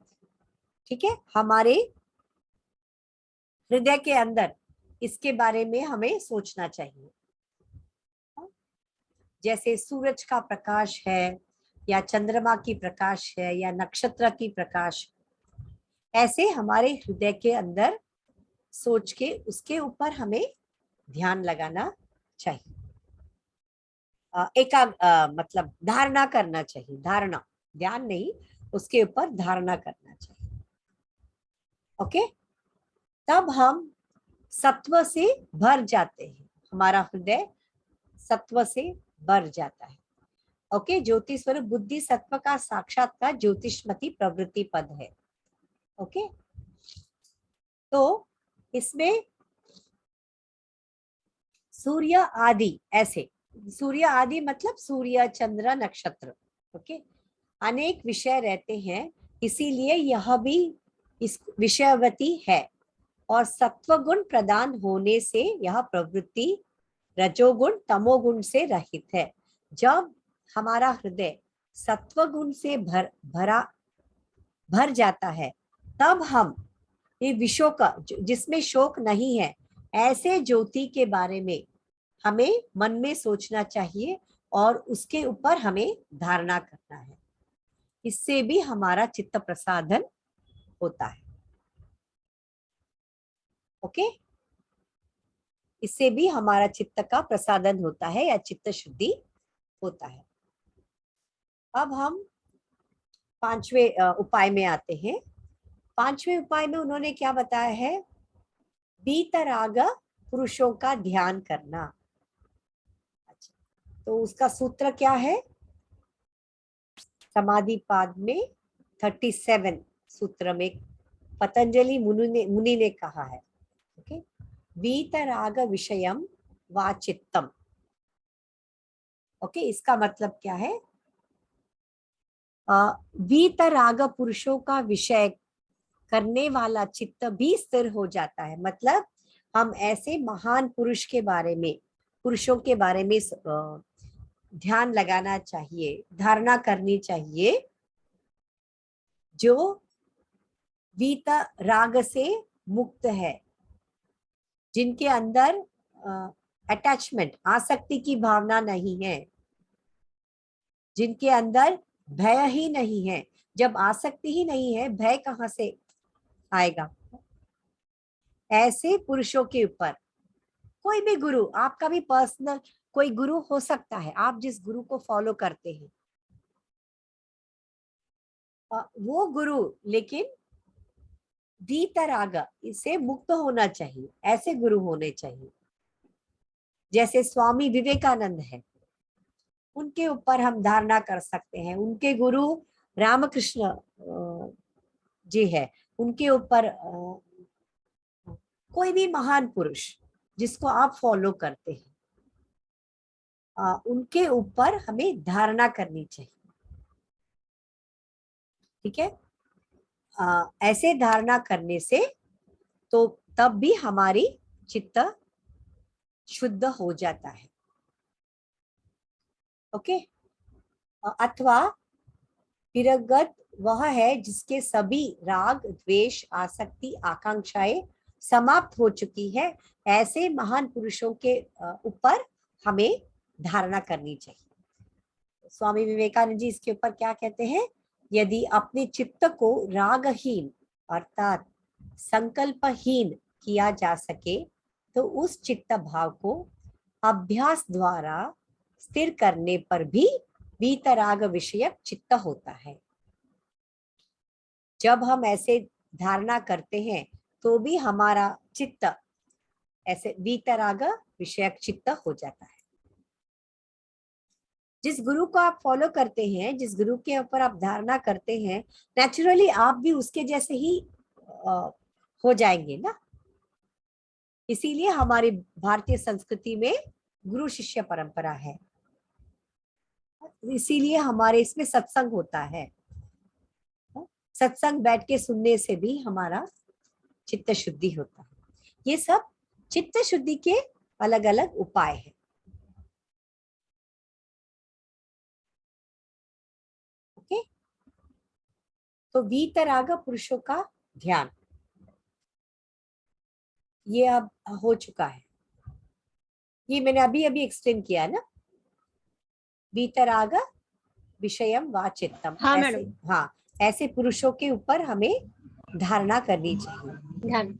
ठीक है, हमारे हृदय के अंदर इसके बारे में हमें सोचना चाहिए। जैसे सूरज का प्रकाश है या चंद्रमा की प्रकाश है या नक्षत्र की प्रकाश, ऐसे हमारे हृदय के अंदर सोच के उसके ऊपर हमें ध्यान लगाना चाहिए। मतलब धारणा करना चाहिए, धारणा, ध्यान नहीं, उसके ऊपर धारणा करना चाहिए। ओके, तब हम सत्व से भर जाते हैं, हमारा हृदय सत्व से भर जाता है। ओके, ज्योति स्वरूप बुद्धि सत्व का साक्षात्कार ज्योतिषमती प्रवृत्ति पद है। ओके, तो इसमें सूर्य आदि, ऐसे सूर्य आदि मतलब सूर्य, चंद्र, नक्षत्र, ओके, अनेक विषय रहते हैं, इसीलिए यह भी इस विषयवती है। और सत्वगुण प्रदान होने से यह प्रवृत्ति रजोगुण तमोगुण से रहित है। जब हमारा हृदय सत्वगुण से भर जाता है तब हम ये विशोक, जिसमें शोक नहीं है, ऐसे ज्योति के बारे में हमें मन में सोचना चाहिए और उसके ऊपर हमें धारणा करना है। इससे भी हमारा चित्त प्रसादन होता है। ओके, इससे भी हमारा चित्त का प्रसादन होता है या चित्त शुद्धि होता है। अब हम पांचवें उपाय में आते हैं। पांचवें उपाय में उन्होंने क्या बताया है, वीतराग पुरुषों का ध्यान करना। अच्छा, तो उसका सूत्र क्या है, समाधि पाद में 37 सूत्र में पतंजलि मुनि ने कहा है। ओके, वीतराग विषयम वाचित्तम। ओके, इसका मतलब क्या है, वीतराग पुरुषों का विषय करने वाला चित्त भी स्थिर हो जाता है। मतलब हम ऐसे महान पुरुष के बारे में, पुरुषों के बारे में ध्यान लगाना चाहिए, धारणा करनी चाहिए, जो वीत राग से मुक्त है, जिनके अंदर अटैचमेंट, आसक्ति की भावना नहीं है, जिनके अंदर भय ही नहीं है। जब आसक्ति ही नहीं है, भय कहाँ से आएगा? ऐसे पुरुषों के ऊपर कोई भी गुरु, आपका भी पर्सनल कोई गुरु हो सकता है, आप जिस गुरु को फॉलो करते हैं वो गुरु, लेकिन वीतराग इससे मुक्त होना चाहिए। ऐसे गुरु होने चाहिए जैसे स्वामी विवेकानंद है, उनके ऊपर हम धारणा कर सकते हैं। उनके गुरु रामकृष्ण जी है, उनके ऊपर कोई भी महान पुरुष जिसको आप फॉलो करते हैं, उनके ऊपर हमें धारणा करनी चाहिए। ठीक है, ऐसे धारणा करने से तो तब भी हमारी चित्त शुद्ध हो जाता है। ओके, अथवा विरगत वह है जिसके सभी राग, द्वेष, आसक्ति, आकांक्षाएं समाप्त हो चुकी है। ऐसे महान पुरुषों के ऊपर हमें धारणा करनी चाहिए। स्वामी विवेकानंद जी इसके ऊपर क्या कहते हैं? यदि अपने चित्त को रागहीन अर्थात संकल्पहीन किया जा सके तो उस चित्त भाव को अभ्यास द्वारा स्थिर करने पर भी वीतराग विषयक चित्त होता है। जब हम ऐसे धारणा करते हैं तो भी हमारा चित्त ऐसे वीतराग विषयक चित्त हो जाता है। जिस गुरु को आप फॉलो करते हैं, जिस गुरु के ऊपर आप धारणा करते हैं, नेचुरली आप भी उसके जैसे ही हो जाएंगे ना। इसीलिए हमारी भारतीय संस्कृति में गुरु शिष्य परंपरा है, इसीलिए हमारे इसमें सत्संग होता है। सत्संग बैठ के सुनने से भी हमारा चित्त शुद्धि होता है। ये सब चित्त शुद्धि के अलग अलग उपाय हैं। ओके, तो वीतराग पुरुषों का ध्यान ये अब हो चुका है। ये मैंने अभी अभी एक्सप्लेन किया ना, वीतराग विषयम वा चित्तम। हाँ ऐसे, मैडम। हाँ, ऐसे पुरुषों के ऊपर हमें धारणा करनी चाहिए, ध्यान।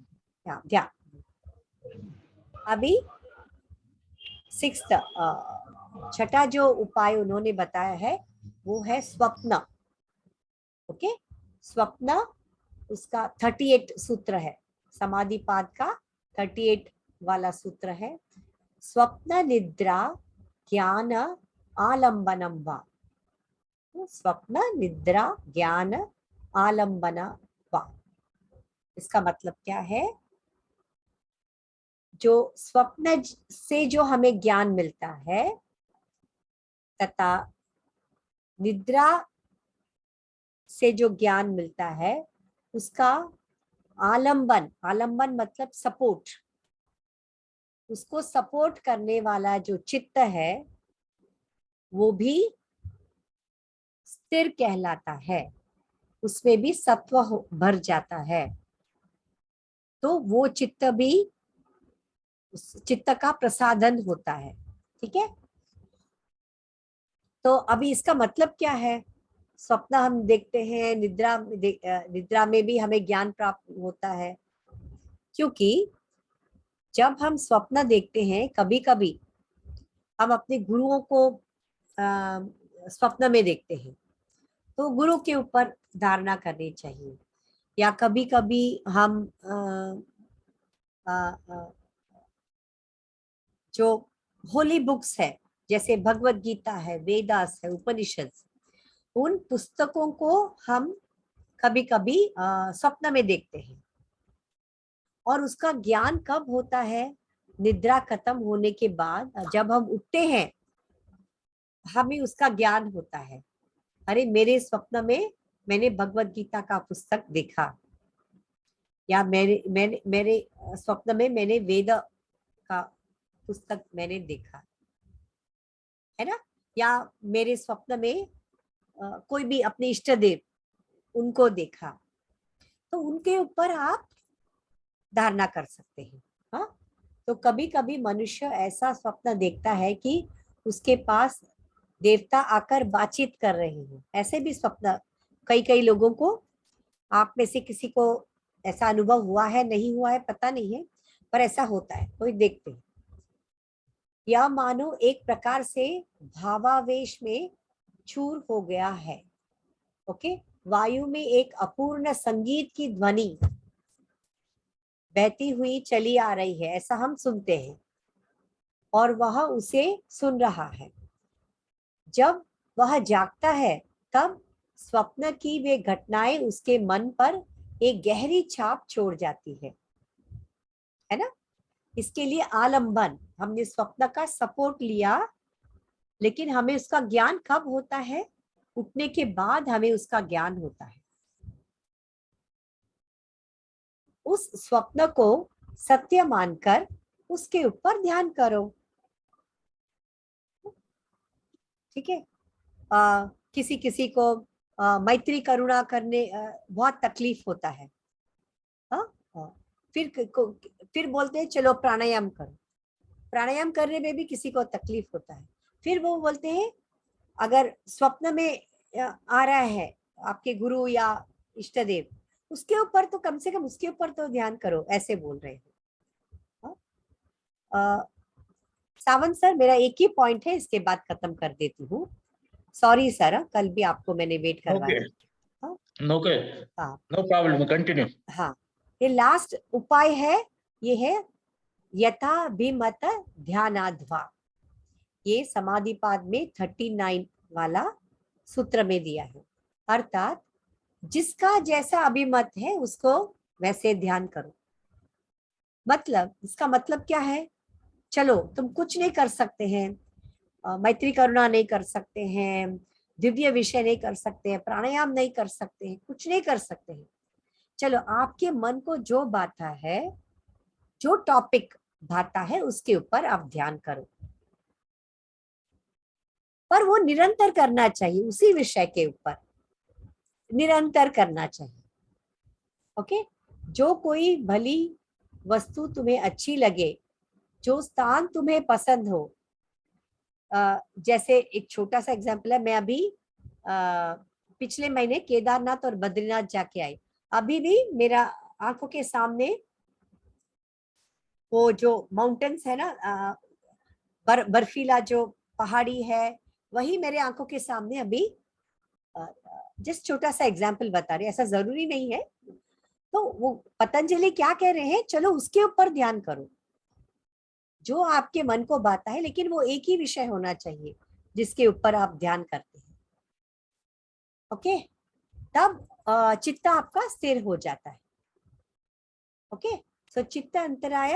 ध्यान। अभी 6th छठा जो उपाय उन्होंने बताया है वो है स्वप्न। ओके, स्वप्न उसका 38 सूत्र है, समाधिपाद का 38 वाला सूत्र है। स्वप्न निद्रा ज्ञान आलंबनम वा। स्वप्न निद्रा ज्ञान आलंबन वा, इसका मतलब क्या है? जो स्वप्न से जो हमें ज्ञान मिलता है तथा निद्रा से जो ज्ञान मिलता है उसका आलंबन, आलंबन मतलब सपोर्ट, उसको सपोर्ट करने वाला जो चित्त है वो भी स्थिर कहलाता है, उसमें भी सत्व भर जाता है। तो वो चित्त भी चित्त का प्रसादन होता है। ठीक है, तो अभी इसका मतलब क्या है? स्वप्न हम देखते हैं, निद्रा में भी हमें ज्ञान प्राप्त होता है, क्योंकि जब हम स्वप्न देखते हैं कभी कभी हम अपने गुरुओं को स्वप्न में देखते हैं, तो गुरु के ऊपर धारणा करनी चाहिए। या कभी कभी हम जो होली बुक्स है जैसे भगवत गीता है, वेदास है, उपनिषद, उन पुस्तकों को हम कभी कभी स्वप्न में देखते हैं। और उसका ज्ञान कब होता है? निद्रा खत्म होने के बाद जब हम उठते हैं हमें उसका ज्ञान होता है। अरे मेरे स्वप्न में मैंने भगवत गीता का पुस्तक देखा, या मेरे स्वप्न में मैंने वेद का पुस्तक मैंने देखा, है ना, या मेरे स्वप्न में कोई भी अपने इष्ट देव उनको देखा, तो उनके ऊपर आप धारणा कर सकते हैं। हाँ, तो कभी कभी मनुष्य ऐसा स्वप्न देखता है कि उसके पास देवता आकर बातचीत कर रहे हैं, ऐसे भी स्वप्न कई कई लोगों को, आप में से किसी को ऐसा अनुभव हुआ है नहीं हुआ है पता नहीं है, पर ऐसा होता है, कोई देखते हैं। या मानो एक प्रकार से भावावेश में चूर हो गया है। ओके, वायु में एक अपूर्ण संगीत की ध्वनि बहती हुई चली आ रही है, ऐसा हम सुनते हैं, और वह उसे सुन रहा है। जब वह जागता है तब स्वप्न की वे घटनाएं उसके मन पर एक गहरी छाप छोड़ जाती है ना। इसके लिए आलंबन, हमने स्वप्न का सपोर्ट लिया, लेकिन हमें उसका ज्ञान कब होता है? उठने के बाद हमें उसका ज्ञान होता है। उस स्वप्न को सत्य मानकर उसके ऊपर ध्यान करो। ठीक है, किसी किसी को मैत्री करुणा करने बहुत तकलीफ होता है। फिर बोलते हैं चलो प्राणायाम करो, प्राणायाम करने में भी किसी को तकलीफ होता है। फिर वो बोलते हैं अगर स्वप्न में आ रहा है आपके गुरु या इष्ट देव, उसके ऊपर तो कम से कम उसके ऊपर तो ध्यान करो, ऐसे बोल रहे हैं। सावंत सर, मेरा एक ही पॉइंट है, इसके बाद खत्म कर देती हूँ। सॉरी सर, कल भी आपको मैंने वेट करवाया। No problem, continue. हाँ, ये लास्ट उपाय है, ये है यथाभिमत ध्यानाध्वा। ये समाधिपाद में 39 वाला सूत्र में दिया है। अर्थात जिसका जैसा अभिमत है उसको वैसे ध्यान करो। मतलब इसका मतलब क्या है? चलो तुम कुछ नहीं कर सकते हैं, मैत्री करुणा नहीं कर सकते हैं, दिव्य विषय नहीं कर सकते हैं, प्राणायाम नहीं कर सकते हैं, कुछ नहीं कर सकते हैं। चलो आपके मन को जो बाता है, जो टॉपिक भाता है, उसके ऊपर आप ध्यान करो, पर वो निरंतर करना चाहिए, उसी विषय के ऊपर निरंतर करना चाहिए। ओके, जो कोई भली वस्तु तुम्हें अच्छी लगे, जो स्थान तुम्हें पसंद हो, जैसे एक छोटा सा एग्जांपल है, मैं अभी पिछले महीने केदारनाथ और बद्रीनाथ जाके आई। अभी भी मेरा आंखों के सामने वो जो माउंटेन्स है ना, बर्फीला जो पहाड़ी है, वही मेरे आंखों के सामने अभी, जस्ट छोटा सा एग्जाम्पल बता रहे, ऐसा जरूरी नहीं है। तो वो पतंजलि क्या कह रहे हैं, चलो उसके ऊपर ध्यान करो, जो आपके मन को बाता है, लेकिन वो एक ही विषय होना चाहिए जिसके ऊपर आप ध्यान करते हैं। ओके, तब चित्त आपका स्थिर हो जाता है। ओके, सो चित्त अंतराय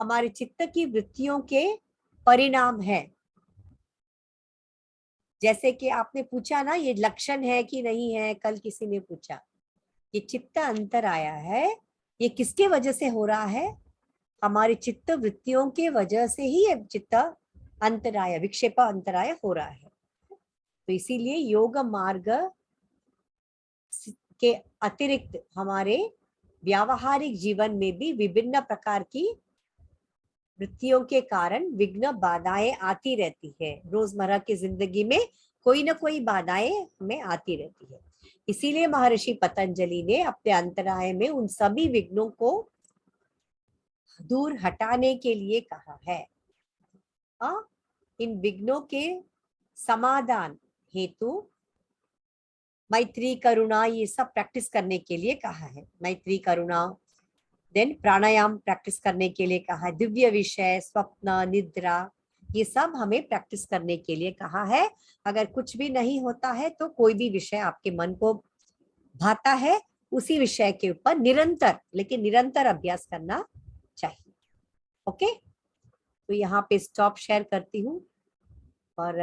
हमारे चित्त की वृत्तियों के परिणाम है। जैसे कि आपने पूछा ना, ये लक्षण है कि नहीं है, कल किसी ने पूछा, ये चित्त अंतराया है, ये किसके वजह से हो रहा है? हमारे चित्त वृत्तियों के वजह से ही ये चित्त अंतराय, विक्षेप अंतराय हो रहा है। तो इसीलिए योग मार्ग के अतिरिक्त हमारे व्यावहारिक जीवन में भी विभिन्न प्रकार की वृत्तियों के कारण विघ्न बाधाएं आती रहती है। रोजमर्रा की जिंदगी में कोई ना कोई बाधाएं हमें आती रहती है। इसीलिए महर्षि पतंजलि ने अपने अंतराय में उन सभी विघ्नों को दूर हटाने के लिए कहा है। इन विघ्नों के समाधान हेतु मैत्री करुणा ये सब प्रैक्टिस करने के लिए कहा है। मैत्री करुणा, देन प्राणायाम प्रैक्टिस करने के लिए कहा है, दिव्य विषय, स्वप्न, निद्रा, ये सब हमें प्रैक्टिस करने के लिए कहा है। अगर कुछ भी नहीं होता है तो कोई भी विषय आपके मन को भाता है, उसी विषय के ऊपर निरंतर, लेकिन निरंतर अभ्यास करना चाहिए। ओके, तो यहाँ पे स्टॉप शेयर करती हूँ और